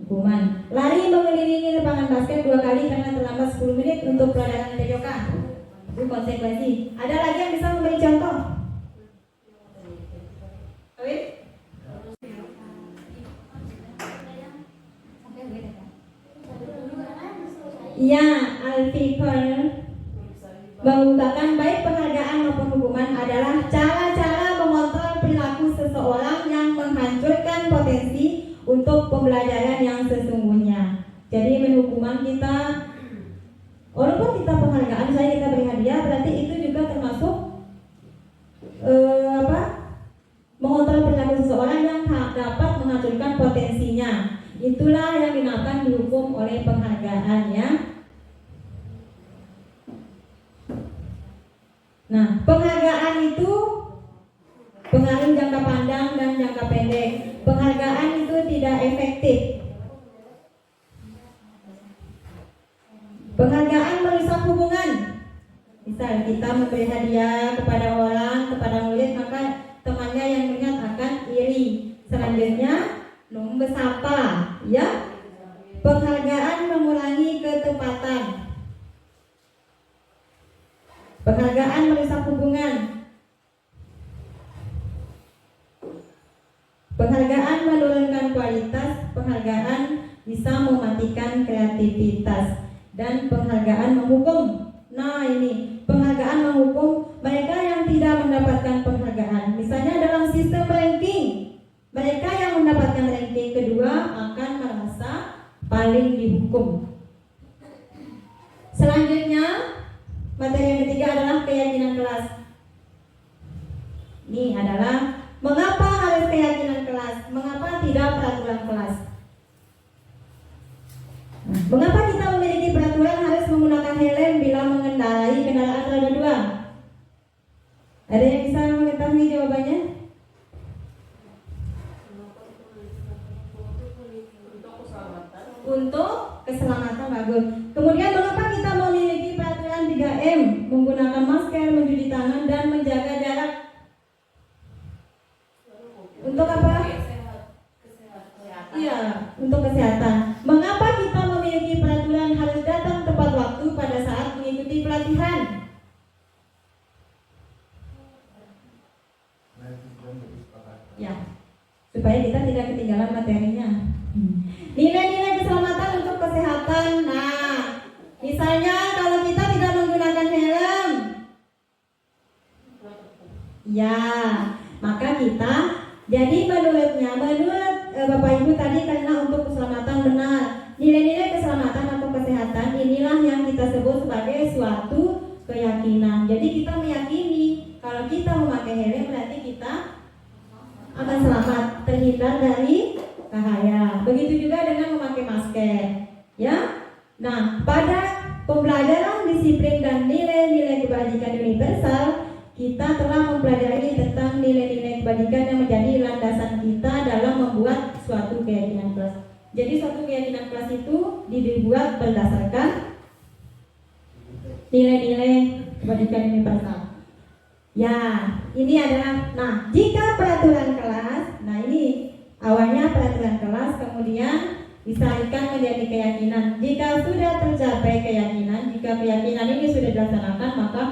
Hukuman. Lari mengelilingi lapangan basket 2 kali karena terlambat 10 menit untuk pelajaran TJK. Itu konsekuensi. Ada lagi yang bisa memberi contoh? Ya, Al-Fikr mengungkapkan baik penghargaan maupun hukuman adalah cara-cara mengontrol perilaku seseorang yang menghancurkan potensi untuk pembelajaran yang sesungguhnya. Jadi menghukuman kita, walaupun kita penghargaan, misalnya kita beri hadiah, berarti itu juga termasuk mengontrol perilaku seseorang yang dapat menghancurkan potensinya. Itulah yang dinamakan dihukum oleh penghargaan ya. Nah, penghargaan itu pengaruh jangka panjang dan jangka pendek. Penghargaan itu tidak efektif. Penghargaan merusak hubungan. Misal kita memberi hadiah kepada orang, kepada murid, maka temannya yang melihat akan iri. Selanjutnya besapa, ya. Penghargaan mengurangi ketepatan. Penghargaan bisa mematikan kreativitas. Dan penghargaan menghukum. Nah ini, penghargaan menghukum mereka yang tidak mendapatkan penghargaan. Misalnya dalam sistem ranking, mereka yang mendapatkan ranking kedua akan merasa paling dihukum. Selanjutnya, materi yang ketiga adalah keyakinan kelas. Ini adalah mengapa harus keyakinan kelas, mengapa tidak peraturan kelas. Mengapa kita memiliki peraturan harus menggunakan helm bila mengendarai kendaraan roda 2? Ada yang bisa mengetahui jawabannya? Untuk keselamatan, bagus. Kemudian mengapa kita memiliki peraturan 3M, menggunakan masker, mencuci tangan, dan menjaga jarak? Untuk apa? Iya, untuk kesehatan. Mengapa kita memiliki peraturan harus datang tepat waktu pada saat mengikuti pelatihan? Ya, supaya kita tidak ketinggalan materinya. Nilai-nilai keselamatan untuk kesehatan. Nah, misalnya kalau kita tidak menggunakan helm, ya, maka kita jadi menurut Bapak Ibu tadi, karena untuk keselamatan benar, nilai-nilai keselamatan atau kesehatan inilah yang kita sebut sebagai suatu keyakinan. Jadi kita meyakini kalau kita memakai helm berarti kita akan selamat, terhindar dari bahaya. Begitu juga dengan memakai masker, ya. Nah, pada pembelajaran disiplin dan nilai-nilai kebajikan universal, kita telah mempelajari tentang nilai-nilai kebajikan yang menjadi landasan kita dalam membuat suatu keyakinan kelas. Jadi suatu keyakinan kelas itu dibuat berdasarkan nilai-nilai kebajikan universal. Ya, ini adalah, nah, jika peraturan kelas, nah ini awalnya peraturan kelas, kemudian disalurkan menjadi keyakinan. Jika sudah tercapai keyakinan, jika keyakinan ini sudah dilaksanakan, maka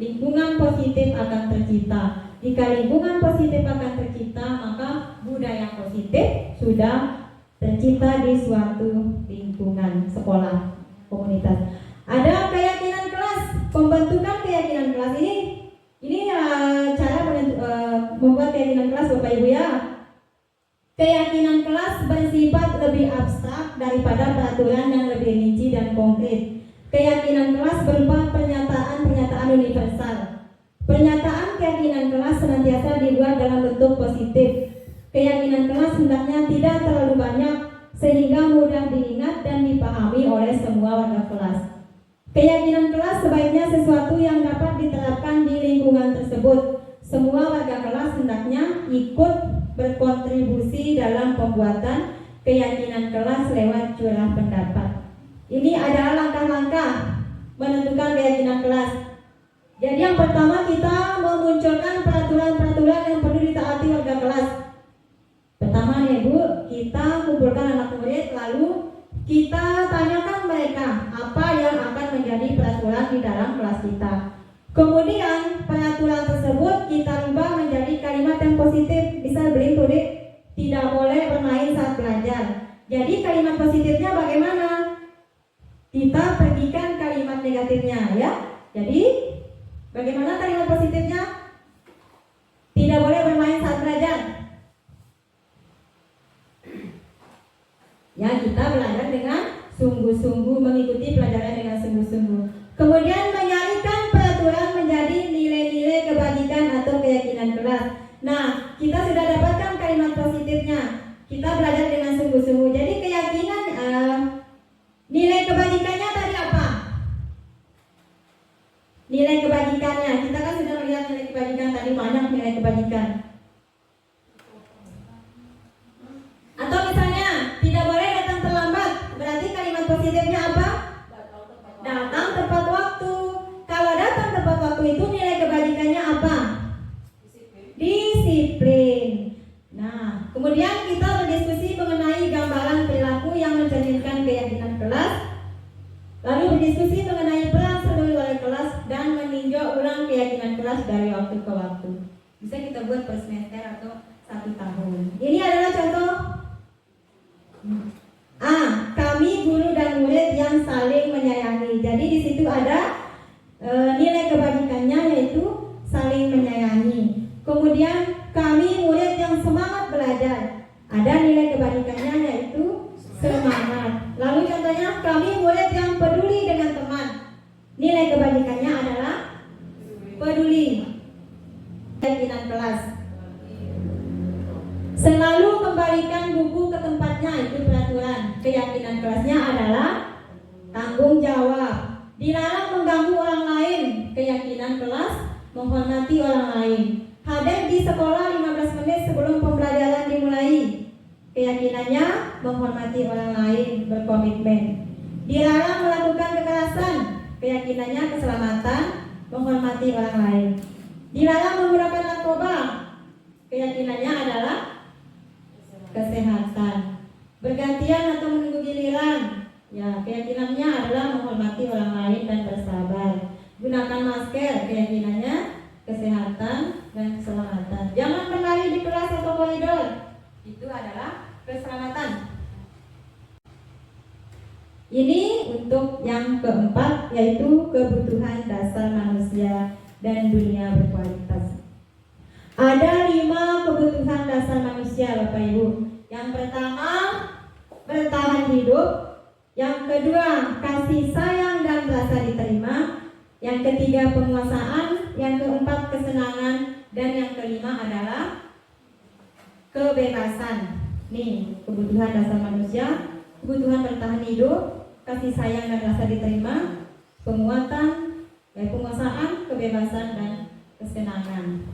lingkungan positif akan tercipta. Jika lingkungan positif akan tercipta, maka budaya positif sudah tercipta di suatu lingkungan, sekolah, komunitas. Ada keyakinan kelas, pembentukan keyakinan kelas ini cara membuat keyakinan kelas, Bapak Ibu, ya. Keyakinan kelas bersifat lebih abstrak daripada peraturan yang lebih rinci dan konkret. Keyakinan kelas berupa pernyataan universal. Pernyataan keyakinan kelas senantiasa dibuat dalam bentuk positif. Keyakinan kelas hendaknya tidak terlalu banyak sehingga mudah diingat dan dipahami oleh semua warga kelas. Keyakinan kelas sebaiknya sesuatu yang dapat diterapkan di lingkungan tersebut. Semua warga kelas hendaknya ikut berkontribusi dalam pembuatan keyakinan kelas lewat curah pendapat. Ini adalah langkah-langkah menentukan keyakinan kelas. Jadi yang pertama, kita memunculkan peraturan-peraturan yang perlu ditaati warga kelas. Pertama nih Bu, kita kumpulkan anak murid, lalu kita tanyakan mereka apa yang akan menjadi peraturan di dalam kelas kita. Kemudian peraturan tersebut kita rubah menjadi kalimat yang positif. Misal tulis tidak boleh bermain saat belajar. Jadi kalimat positifnya bagaimana? Kita pergikan kalimat negatifnya, ya. Jadi bagaimana kalimat positifnya? Tidak boleh bermain saat belajar. Ya, kita belajar dengan sungguh-sungguh, mengikuti pelajaran dengan sungguh-sungguh. Kemudian menyalurkan peraturan menjadi nilai-nilai kebajikan atau keyakinan kelas. Nah, kita sudah dapatkan kalimat positifnya. Kita belajar dengan sungguh-sungguh. Jadi keyakinan, nilai kebajikannya tadi apa? Nilai kebajikannya, kita kan sudah melihat nilai kebajikan tadi, banyak nilai kebajikan. Atau misalnya tidak boleh datang terlambat, berarti kalimat positifnya apa? Datang tepat waktu. Kalau datang tepat waktu itu nilai kebajikannya apa? Disiplin. Nah, kemudian kita berdiskusi mengenai gambaran perilaku yang mencerminkan keyakinan kelas. Lalu berdiskusi mengenai peran seluruh wali kelas dan meninjau ulang keyakinan kelas dari waktu ke waktu. Bisa kita buat per semester atau 1 tahun. Ini adalah contoh. kepada nilai kebajikannya, yaitu saling menyayangi. Kemudian kami murid yang semangat belajar, ada nilai kebajikannya yaitu semangat. Lalu contohnya kami murid yang peduli dengan teman, nilai kebajikannya adalah peduli. Keyakinan kelas, selalu kembalikan buku ke tempatnya, itu peraturan. Keyakinan kelasnya adalah tanggung jawab. Dilarang mengganggu orang lain. Keyakinan kelas menghormati orang lain. Hadir di sekolah 15 menit sebelum pembelajaran dimulai. Keyakinannya menghormati orang lain, berkomitmen. Dilarang melakukan kekerasan. Keyakinannya keselamatan, menghormati orang lain. Dilarang menggunakan narkoba. Keyakinannya adalah kesehatan. Bergantian atau menunggu giliran. Ya, keyakinannya adalah menghormati orang lain dan bersabar. Gunakan masker, keyakinannya kesehatan dan keselamatan. Jangan berlari di kelas atau koridor. Itu adalah keselamatan. Ini untuk yang keempat, yaitu kebutuhan dasar manusia dan dunia berkualitas. Ada 5 kebutuhan dasar manusia, Bapak Ibu. Yang pertama, bertahan hidup. Yang kedua, kasih sayang dan rasa diterima. Yang ketiga, penguasaan. Yang keempat, kesenangan. Dan yang kelima adalah kebebasan. Nih, kebutuhan dasar manusia, kebutuhan bertahan hidup, kasih sayang dan rasa diterima, penguatan, penguasaan, kebebasan, dan kesenangan.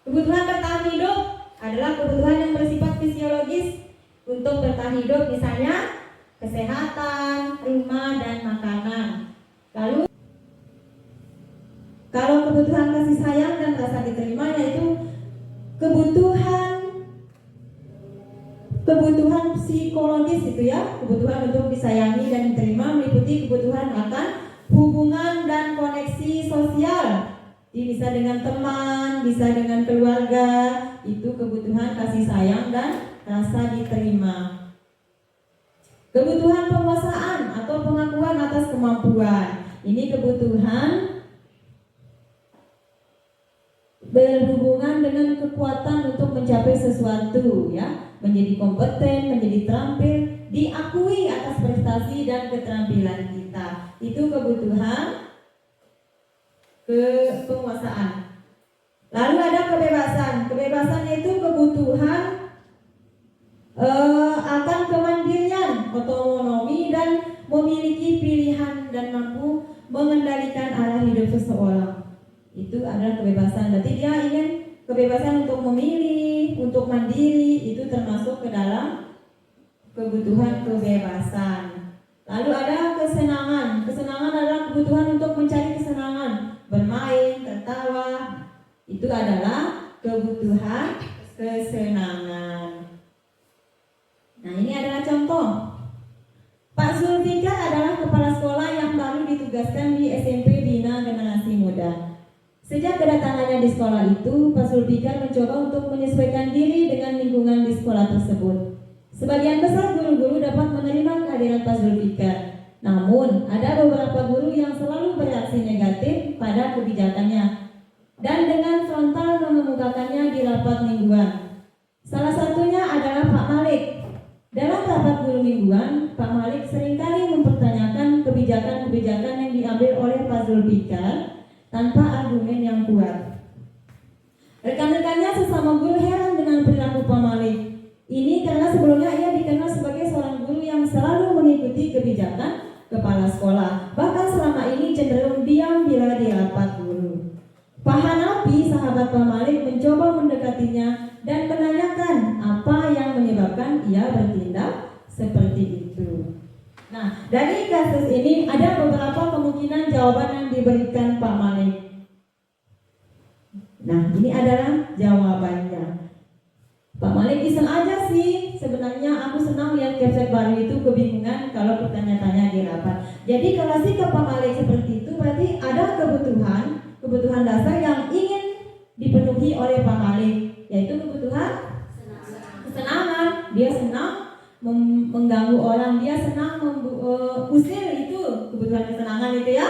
Kebutuhan bertahan hidup adalah kebutuhan yang bersifat fisiologis. Untuk bertahan hidup misalnya kesehatan, rumah, dan makanan. Lalu kalau kebutuhan kasih sayang dan rasa diterima yaitu kebutuhan psikologis itu ya, kebutuhan untuk disayangi dan diterima, meliputi kebutuhan akan hubungan dan koneksi sosial. Bisa dengan teman, bisa dengan keluarga. Itu kebutuhan kasih sayang dan rasa diterima. Kebutuhan penguasaan atau pengakuan atas kemampuan. Ini kebutuhan berhubungan dengan kekuatan untuk mencapai sesuatu ya, menjadi kompeten, menjadi terampil, diakui atas prestasi dan keterampilan kita. Itu kebutuhan penguasaan. Lalu ada kebebasan. Kebebasan itu kebutuhan akan kemandirian, otonomi, dan memiliki pilihan dan mampu mengendalikan arah hidup seseorang. Itu adalah kebebasan. Berarti dia ingin kebebasan untuk memilih, untuk mandiri, itu termasuk ke dalam kebutuhan kebebasan. Lalu ada kesenangan. Kesenangan adalah kebutuhan untuk mencari kesenangan, bermain, tertawa. Itu adalah kebutuhan kesenangan. Nah, ini adalah contoh. Pak Zulfikar adalah kepala sekolah yang baru ditugaskan di SMP Bina Generasi Muda. Sejak kedatangannya di sekolah itu, Pak Zulfikar mencoba untuk menyesuaikan diri dengan lingkungan di sekolah tersebut. Sebagian besar guru-guru dapat menerima kehadiran Pak Zulfikar. Namun, ada beberapa guru yang selalu bereaksi negatif pada kebijakannya dan dengan frontal mengemukakannya di rapat mingguan. Salah satunya adalah Pak Malik. Dalam rapat guru mingguan, Pak Malik seringkali mempertanyakan kebijakan-kebijakan yang diambil oleh Pak Zulfikar tanpa argumen yang kuat. Rekan-rekannya sesama guru heran dengan perilaku Pak Malik. Ini karena sebelumnya ia dikenal sebagai seorang guru yang selalu mengikuti kebijakan kepala sekolah. Bahkan selama ini cenderung diam bila di rapat guru. Pak Hanafi, sahabat Pak Malik, mencoba mendekatinya dan menanyakan apa yang menyebabkan ia bertindak seperti itu. Nah, dari kasus ini ada beberapa kemungkinan jawaban yang diberikan Pak Malik. Nah, ini adalah jawabannya. Pak Malik iseng aja sih. Sebenarnya aku senang lihat Kepsek baru itu kebingungan kalau bertanya-tanya di rapat. Jadi kalau sikap Pak Malik seperti itu berarti ada kebutuhan dasar yang ingin dipenuhi oleh Pak Malik, yaitu kebutuhan kesenangan. Dia senang mengganggu orang, dia senang usir, itu kebutuhan kesenangan itu ya.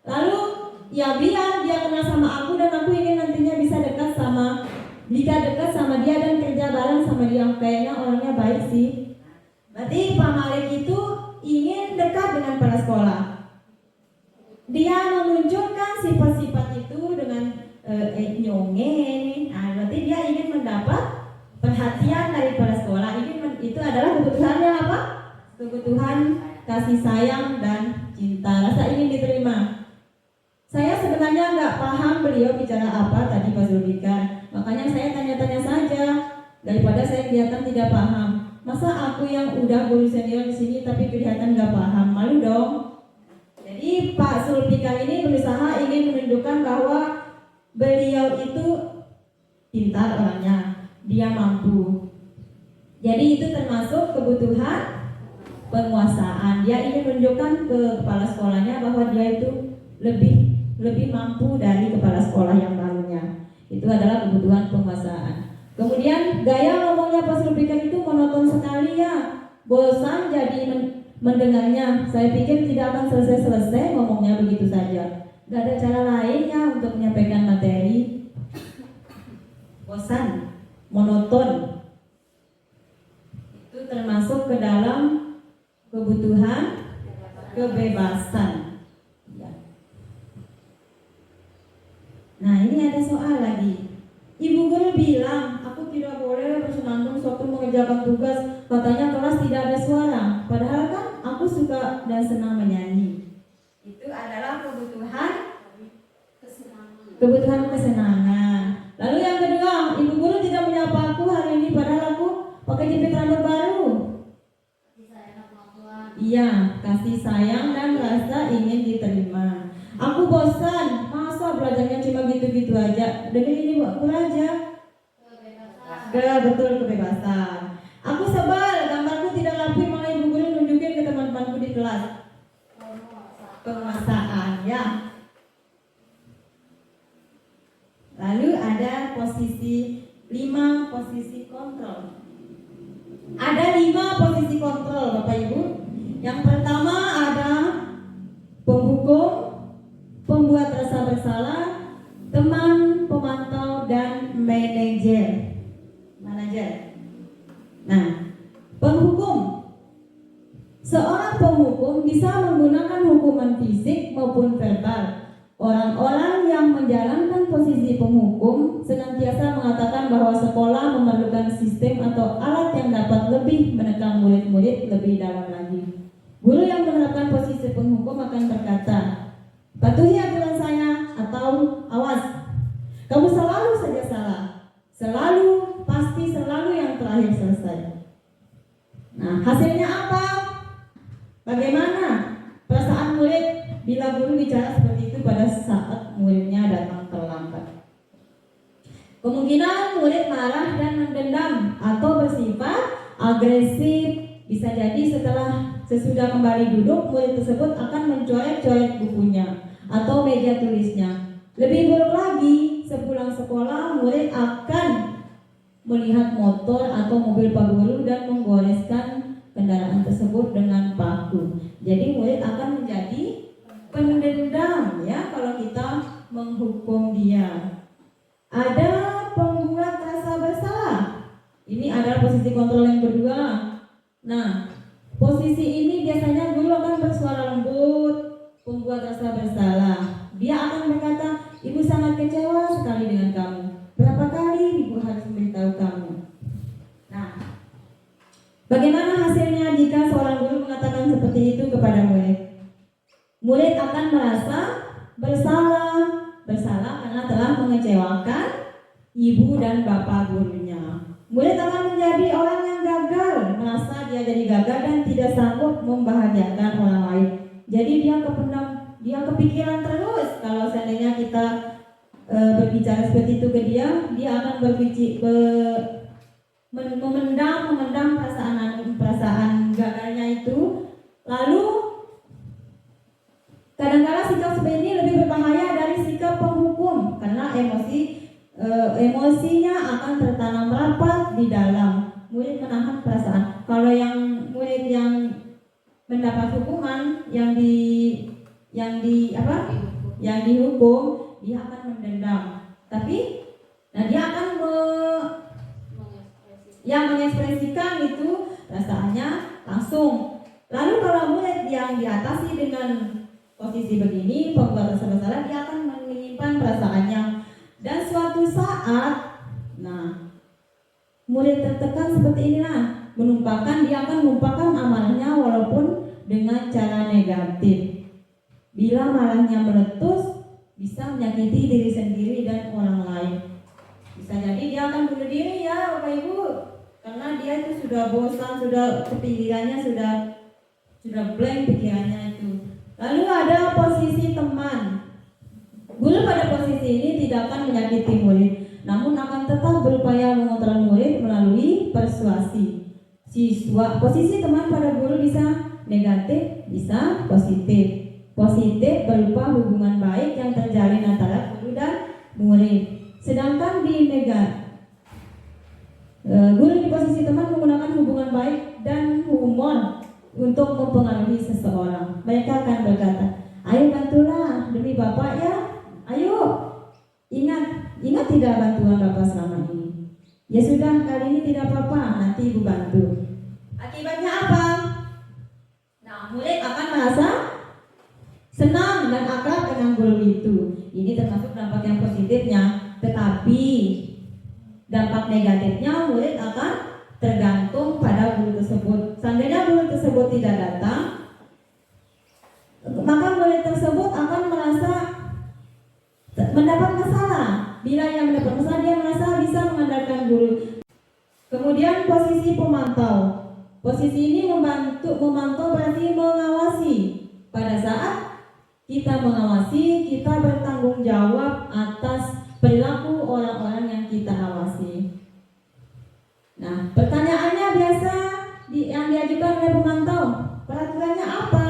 Lalu ya biar dia kenal sama aku dan aku ingin nantinya bisa dekat sama dia dan kerja bareng sama dia. Kayaknya orangnya baik sih. Berarti Pak Malik itu ingin dekat dengan para sekolah. Dia memunculkan sifat-sifat itu dengan nyongen. Nah, berarti dia ingin mendapat perhatian dari para sekolah. Itu adalah kebutuhannya apa? Kebutuhan kasih sayang dan cinta. Rasa ingin diterima. Saya sebenarnya nggak paham beliau bicara apa tadi Pak Zulfikar. Makanya saya tanya-tanya saja daripada saya kelihatan tidak paham. Masa aku yang udah guru senior di sini tapi kelihatan nggak paham, malu dong. Jadi Pak Zulfikar ini berusaha ingin menunjukkan bahwa beliau itu pintar orangnya, dia mampu. Jadi itu termasuk kebutuhan penguasaan. Dia ingin menunjukkan ke kepala sekolahnya bahwa dia itu lebih mampu dari kepala sekolah yang barunya. Itu adalah kebutuhan penguasaan. Kemudian gaya ngomongnya Pak Zulfikar itu monoton sekali ya. Bosan jadi mendengarnya. Saya pikir tidak akan selesai ngomongnya begitu saja. Gak ada cara lainnya untuk menyampaikan materi. Bosan, monoton. Itu termasuk ke dalam kebutuhan kebebasan. Ya. Nah, ini ada soal lagi. Ibu guru bilang, aku tidak boleh bersenandung sewaktu mengerjakan tugas. Katanya kelas tidak ada suara. Padahal kan aku suka dan senang menyanyi. Itu adalah kebutuhan kesenangan. Lalu yang kedua, ibu guru tidak menyapa aku hari ini padahal aku pakai jepit rambut baru. Iya, kasih sayang dan rasa ingin diterima. Aku bosan, masa belajarnya cuma gitu-gitu aja. Dengan ini aku aja. Betul, kebebasan. Aku sebal, gambarku tidak rapi, malah ibu guru nunjukin ke teman-temanku di kelas. Penguasaan, ya. Lalu ada posisi 5 posisi kontrol. Ada 5 posisi kontrol, Bapak Ibu. Yang pertama ada penghukum, pembuat rasa bersalah, teman, pemantau, dan manajer. Nah, penghukum. Seorang penghukum bisa menggunakan hukuman fisik maupun verbal. Orang-orang yang menjalankan posisi penghukum senantiasa mengatakan bahwa sekolah memerlukan sistem atau alat yang dapat lebih menekan murid-murid lebih dalam lagi. Guru yang menerapkan posisi penghukum akan berkata, patuhi aturan saya atau awas, kamu selalu saja salah, pasti selalu yang terakhir selesai. Nah, hasilnya apa? Bagaimana perasaan murid bila guru bicara seperti itu pada saat muridnya datang terlambat? Kemungkinan murid marah dan mendendam atau bersifat agresif. Bisa jadi sesudah kembali duduk, murid tersebut akan mencoret-coret bukunya atau meja tulisnya. Lebih buruk lagi, sepulang sekolah murid akan melihat motor atau mobil Pak Guru dan menggoreskan kendaraan tersebut dengan paku. Jadi murid akan menjadi pendendam ya kalau kita menghukum dia. Ada pembuat rasa bersalah. Ini adalah posisi kontrol yang kedua. Nah, posisi ini biasanya guru akan bersuara lembut, pembuat rasa bersalah. Dia akan berkata, ibu sangat kecewa sekali dengan kamu. Berapa kali ibu harus memberitahu kamu? Nah, bagaimana hasilnya jika seorang guru mengatakan seperti itu kepada murid? Murid akan merasa bersalah karena telah mengecewakan ibu dan bapak gurunya. Murid akan menjadi orang yang gagal, merasa dia jadi gagal dan tidak sanggup membahagiakan orang lain. Jadi dia kepikiran terus. Kalau seandainya kita berbicara seperti itu ke dia akan memendam perasaan gagalnya itu. Lalu kadang-kadang sikap seperti ini lebih berbahaya dari sikap penghukum karena emosinya akan tertanam rapat di dalam. Murid menahan perasaan. Kalau yang murid yang mendapat hukuman yang dihukum, dia akan mendendam. Tapi dia akan mengekspresikan itu perasaannya langsung. Lalu kalau murid yang diatasi dengan posisi begini, pembuat rasa bersalah, dia akan menyimpan perasaannya. Dan suatu saat, murid tertekan seperti inilah, dia akan menumpahkan amalnya walaupun dengan cara negatif. Bila malahnya meletus, bisa menyakiti diri sendiri dan orang lain. Bisa jadi dia akan bunuh diri ya Bapak Ibu, karena dia itu sudah bosan, sudah kepikirannya sudah blank pikirannya itu. Lalu ada posisi teman. Guru pada posisi ini tidak akan menyakiti murid, namun akan tetap berupaya mengontrol murid melalui persuasi. Posisi teman pada guru bisa negatif, bisa positif. Positif berupa hubungan baik yang terjalin antara guru dan murid. Sedangkan di guru di posisi teman menggunakan hubungan baik dan humor untuk mempengaruhi seseorang. Mereka akan berkata, ayo bantulah demi Bapak ya, ayo, ingat tidak bantuan Bapak selama ini. Ya sudah, kali ini tidak apa-apa, nanti Ibu bantu. Akibatnya apa? Murid akan merasa senang dan akrab dengan guru itu. Ini termasuk dampak yang positifnya. Tetapi dampak negatifnya, murid akan tergantung pada guru tersebut. Seandainya guru tersebut tidak datang, maka murid tersebut akan merasa mendapat masalah. Bila yang mendapat masalah, dia merasa bisa mengandalkan guru. Kemudian posisi pemantau. Posisi ini memantau berarti mengawasi. Pada saat kita mengawasi, kita bertanggung jawab atas perilaku orang-orang yang kita awasi. Pertanyaannya biasa yang diajukan oleh pemantau, peraturannya apa?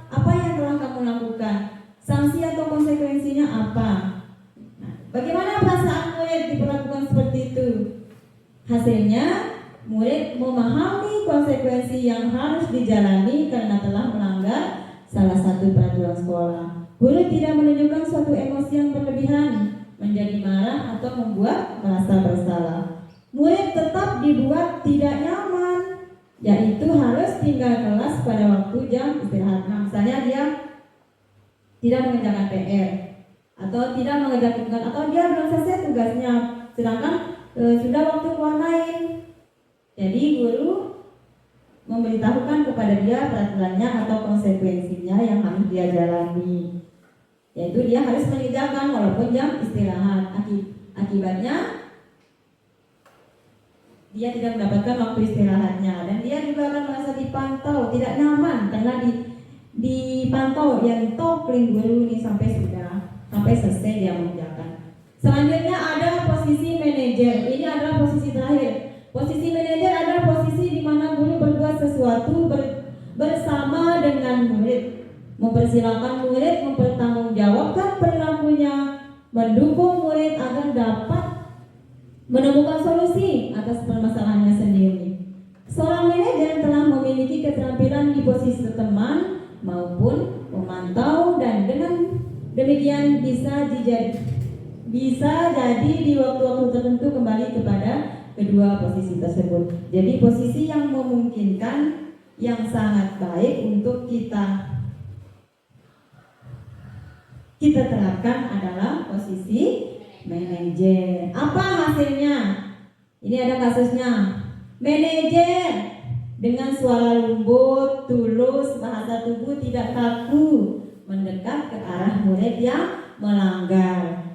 Apa yang telah kamu lakukan? Sanksi atau konsekuensinya apa? Bagaimana perasaan murid diperlakukan seperti itu? Hasilnya, murid memahami konsekuensi yang harus dijalani karena telah melanggar salah satu peraturan sekolah. Guru tidak menunjukkan suatu emosi yang berlebihan, menjadi marah atau membuat merasa bersalah. Murid tetap dibuat tidak nyaman, yaitu harus tinggal kelas pada waktu jam istirahat. Misalnya dia tidak mengerjakan PR atau tidak mengerjakan tugas, atau dia belum selesai tugasnya, sedangkan sudah waktu keluar main. Jadi guru memberitahukan kepada dia peraturannya atau konsekuensinya yang harus dia jalani, yaitu dia harus mengerjakan walaupun jam istirahat. Akibatnya dia tidak mendapatkan waktu istirahatnya, dan dia juga akan merasa dipantau, tidak nyaman karena dipantau, yang tokling guru ini sampai selesai dia mengerjakan. Selanjutnya ada posisi manajer. Ini adalah posisi terakhir. Posisi manajer adalah posisi di mana guru berbuat sesuatu bersama dengan murid, mempersilahkan murid mempertanggungjawabkan perilakunya, mendukung murid agar dapat menemukan solusi atas permasalahannya sendiri. Seorang manajer telah memiliki keterampilan di posisi teman maupun memantau, dan dengan demikian bisa jadi di waktu-waktu tertentu kembali kepada kedua posisi tersebut. Jadi posisi yang memungkinkan, yang sangat baik untuk kita terapkan adalah posisi manajer. Apa hasilnya? Ini ada kasusnya. Manajer dengan suara lembut, tulus, bahasa tubuh tidak kaku, mendekat ke arah murid yang melanggar.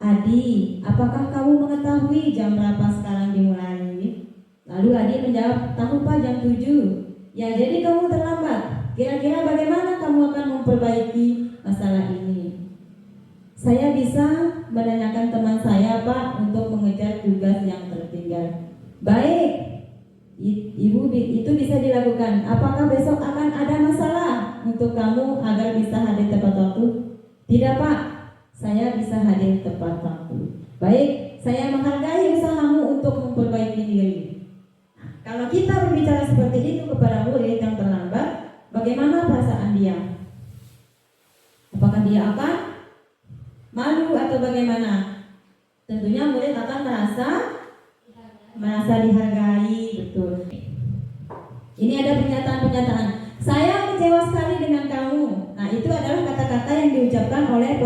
Adi, apakah kamu mengetahui jam berapa sekarang dimulai? Lalu Adi menjawab, tahu Pak, jam 7. Ya, jadi kamu terlambat. Kira-kira bagaimana kamu akan memperbaiki masalah ini? Saya bisa menanyakan teman saya Pak untuk mengejar tugas yang tertinggal. Baik, Ibu, itu bisa dilakukan. Apakah besok akan ada masalah untuk kamu agar bisa hadir tepat waktu? Tidak Pak, saya bisa hadir tepat waktu. Baik, saya menghargai usahamu untuk memperbaiki diri. Kalau kita berbicara seperti itu kepada murid yang terlambat, bagaimana perasaan dia? Apakah dia akan malu atau bagaimana? Tentunya murid akan merasa dihargai, betul. Ini ada pernyataan-pernyataan. Saya kecewa sekali dengan kamu. Nah, itu adalah kata-kata yang diucapkan oleh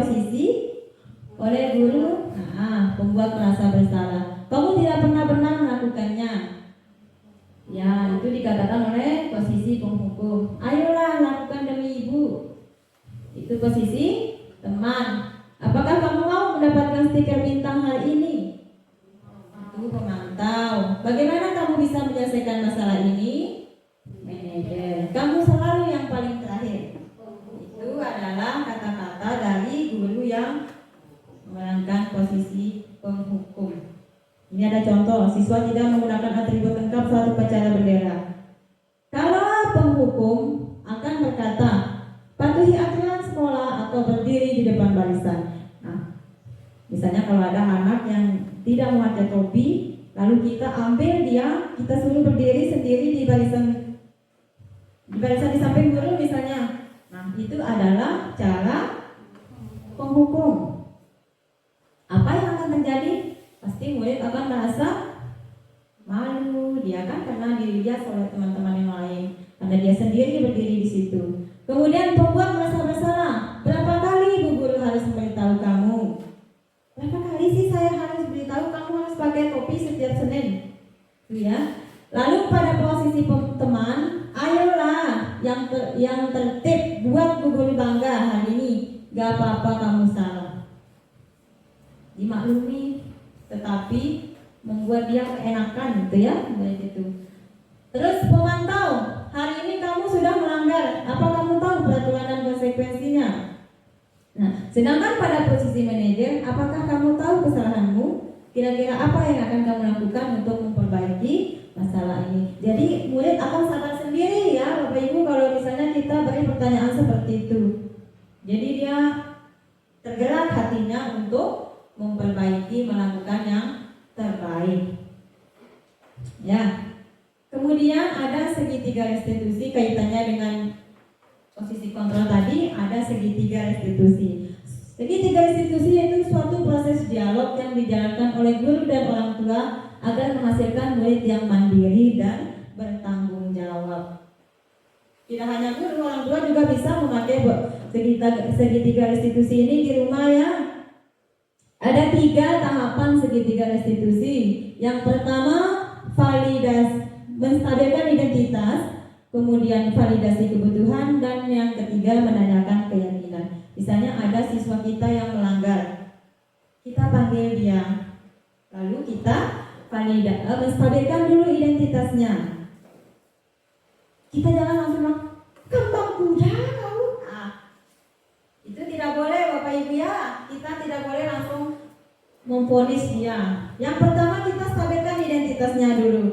guru. Nah, pembuat merasa bersalah. Kamu tidak pernah melakukannya. Ya, itu dikatakan oleh posisi penghukum. Ayolah, lakukan demi ibu. Itu posisi teman. Apakah kamu mau mendapatkan stiker bintang hari ini? Itu pemantau. Bagaimana kamu bisa menyelesaikan masalah ini? Manajer. Kamu selalu yang paling terakhir. Itu adalah kata-kata dari guru yang memerankan posisi penghukum. Ini ada contoh, siswa tidak menggunakan atribut lengkap saat upacara bendera. Kalau penghukum akan berkata, patuhi aturan sekolah atau berdiri di depan barisan. Nah, misalnya kalau ada anak yang tidak memakai topi, lalu kita ambil dia, kita suruh berdiri sendiri di barisan di samping guru misalnya. Nah, itu adalah cara penghukum. Apa yang akan terjadi? Pasti murid akan merasa malu, dia kan karena dilihat oleh teman-teman yang lain, karena dia sendiri berdiri di situ. Kemudian pembuat merasa bersalah. Berapa kali bu guru harus memberitahu kamu? Berapa kali sih saya harus beritahu kamu harus pakai topi setiap Senin? Ya. Lalu pada posisi teman, ayolah yang tertib, buat bu guru bangga hari ini. Gak apa-apa kamu salah. Dimaklumi, tetapi membuat dia keenakan gitu ya, begitu. Terus pemantau, hari ini kamu sudah melanggar, apa kamu tahu peraturan dan konsekuensinya? Nah, sedangkan pada posisi manajer, apakah kamu tahu kesalahanmu? Kira-kira apa yang akan kamu lakukan untuk memperbaiki masalah ini? Jadi murid akan sadar sendiri ya, Bapak Ibu, kalau misalnya kita beri pertanyaan seperti itu. Jadi dia tergerak hatinya untuk memperbaiki, melakukan yang terbaik. Ya. Kemudian ada segitiga restitusi, kaitannya dengan posisi kontrol tadi, ada segitiga restitusi. Segitiga restitusi yaitu suatu proses dialog yang dijalankan oleh guru dan orang tua agar menghasilkan murid yang mandiri dan bertanggung jawab. Tidak hanya guru, orang tua juga bisa memakai segitiga restitusi ini di rumah ya. Ada 3 tahapan segitiga restitusi. Yang pertama, validasi, menstabilkan identitas, kemudian validasi kebutuhan, dan yang ketiga menanyakan keyakinan. Misalnya ada siswa kita yang melanggar, kita panggil dia, lalu kita menstabilkan dulu identitasnya. Kita jangan langsung bilang, kembang kuda kamu. Itu tidak boleh Bapak Ibu ya. Kita tidak boleh langsung memvonis dia. Yang pertama kita stabilkan identitasnya dulu.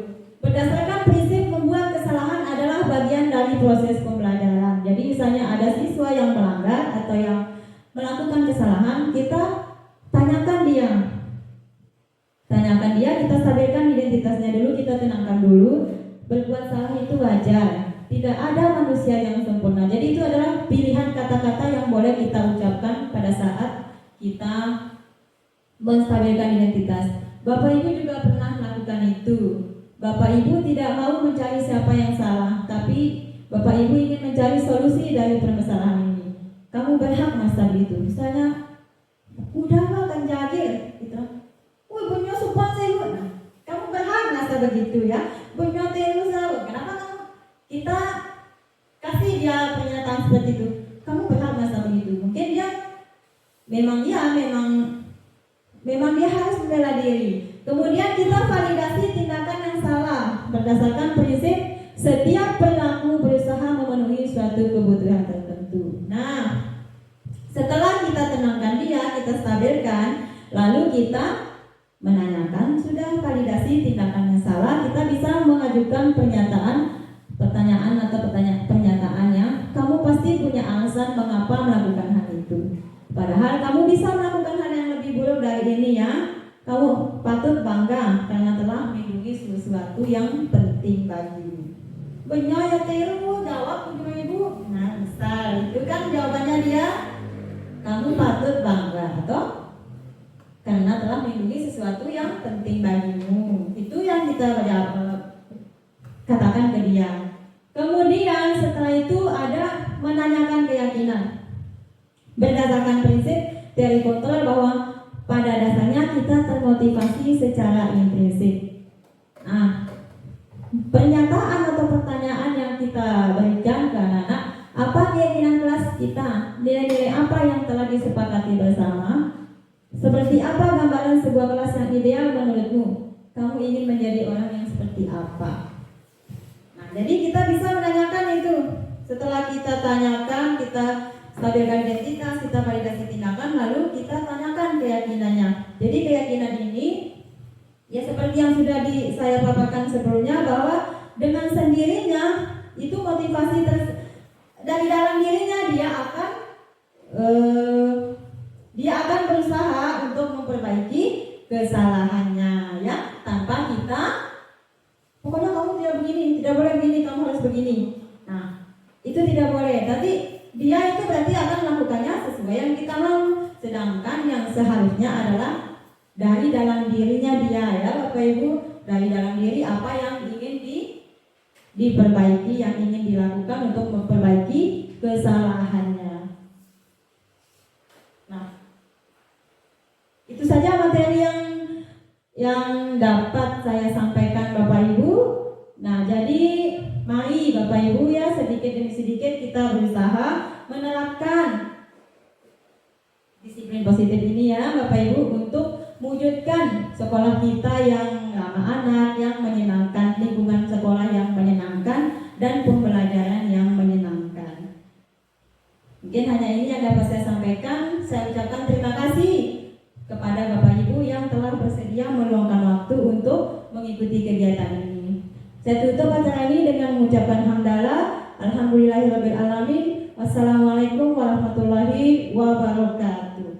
Berdasarkan prinsip membuat kesalahan adalah bagian dari proses pembelajaran. Jadi misalnya ada siswa yang melanggar atau yang melakukan kesalahan, kita tanyakan dia. Kita stabilkan identitasnya dulu, kita tenangkan dulu. Berbuat salah itu wajar. Tidak ada manusia yang sempurna. Jadi itu adalah pilihan kata-kata yang boleh kita ucapkan pada saat kita menstabilkan identitas. Bapak Ibu juga pernah melakukan itu. Bapak Ibu tidak mau mencari siapa yang salah, tapi Bapak Ibu ingin mencari solusi dari permasalahan ini. Kamu berhak merasa begitu. Misalnya, udah makan jagir, gitu. Bunyo sumpah sih, kamu berhak merasa begitu ya. Bunyo telu sahur. Kenapa kamu? Kita kasih dia pernyataan seperti itu. Kamu berhak merasa begitu. Mungkin dia memang dia harus membela diri. Kemudian kita validasi tindakan yang salah berdasarkan prinsip setiap perilaku berusaha memenuhi suatu kebutuhan tertentu. Nah, setelah kita tenangkan dia, kita stabilkan, lalu kita menanyakan sudah validasi tindakan yang salah, kita bisa mengajukan pertanyaan atau pernyataannya. Kamu pasti punya alasan mengapa melakukan hal itu. Padahal kamu bisa melakukan hal yang lebih buruk dari ini ya. Kamu patut bangga karena telah melindungi sesuatu yang penting bagimu. Benyaya tiru jawab ibu. Kamu patut bangga, atau karena telah melindungi sesuatu yang penting bagimu. Itu yang kita katakan ke dia. Kemudian setelah itu ada menanyakan keyakinan. Berdasarkan prinsip teori kontrol bahwa pada dasarnya kita termotivasi secara intrinsik. Nah, pernyataan atau pertanyaan yang kita berikan ke anak-anak, apa keyakinan kelas kita? Nilai-nilai apa yang telah disepakati bersama? Seperti apa gambaran sebuah kelas yang ideal menurutmu? Kamu ingin menjadi orang yang seperti apa? Nah, jadi kita bisa menanyakan itu. Setelah kita tanyakan, kita stabilkan identitas, kita validasi tindakan, lalu kita tanyakan keyakinannya. Jadi keyakinan ini ya seperti yang sudah saya paparkan sebelumnya, bahwa dengan sendirinya itu motivasi dari dalam dirinya dia akan berusaha untuk memperbaiki kesalahannya, ya, tanpa kita pokoknya kamu tidak begini, tidak boleh begini, kamu harus begini. Nah, itu tidak boleh. Tapi dia itu berarti akan melakukannya sesuai yang kita mau. Sedangkan yang seharusnya adalah dari dalam dirinya dia, ya Bapak Ibu, dari dalam diri apa yang ingin diperbaiki, yang ingin dilakukan untuk memperbaiki kesalahannya. Nah, itu saja materi yang dapat saya sampaikan Bapak Ibu. Nah, jadi mari Bapak Ibu ya, sedikit demi sedikit kita berusaha menerapkan disiplin positif ini ya Bapak Ibu, untuk mewujudkan sekolah kita yang ramah anak, yang menyenangkan, lingkungan sekolah yang menyenangkan, dan pembelajaran yang menyenangkan. Mungkin hanya ini yang dapat saya sampaikan. Saya ucapkan terima kasih kepada Bapak Ibu yang telah bersedia meluangkan waktu untuk mengikuti kegiatan ini. Saya tutup acara ini dengan mengucapkan hamdalah, alhamdulillahirabbil alamin. Wassalamualaikum warahmatullahi wabarakatuh.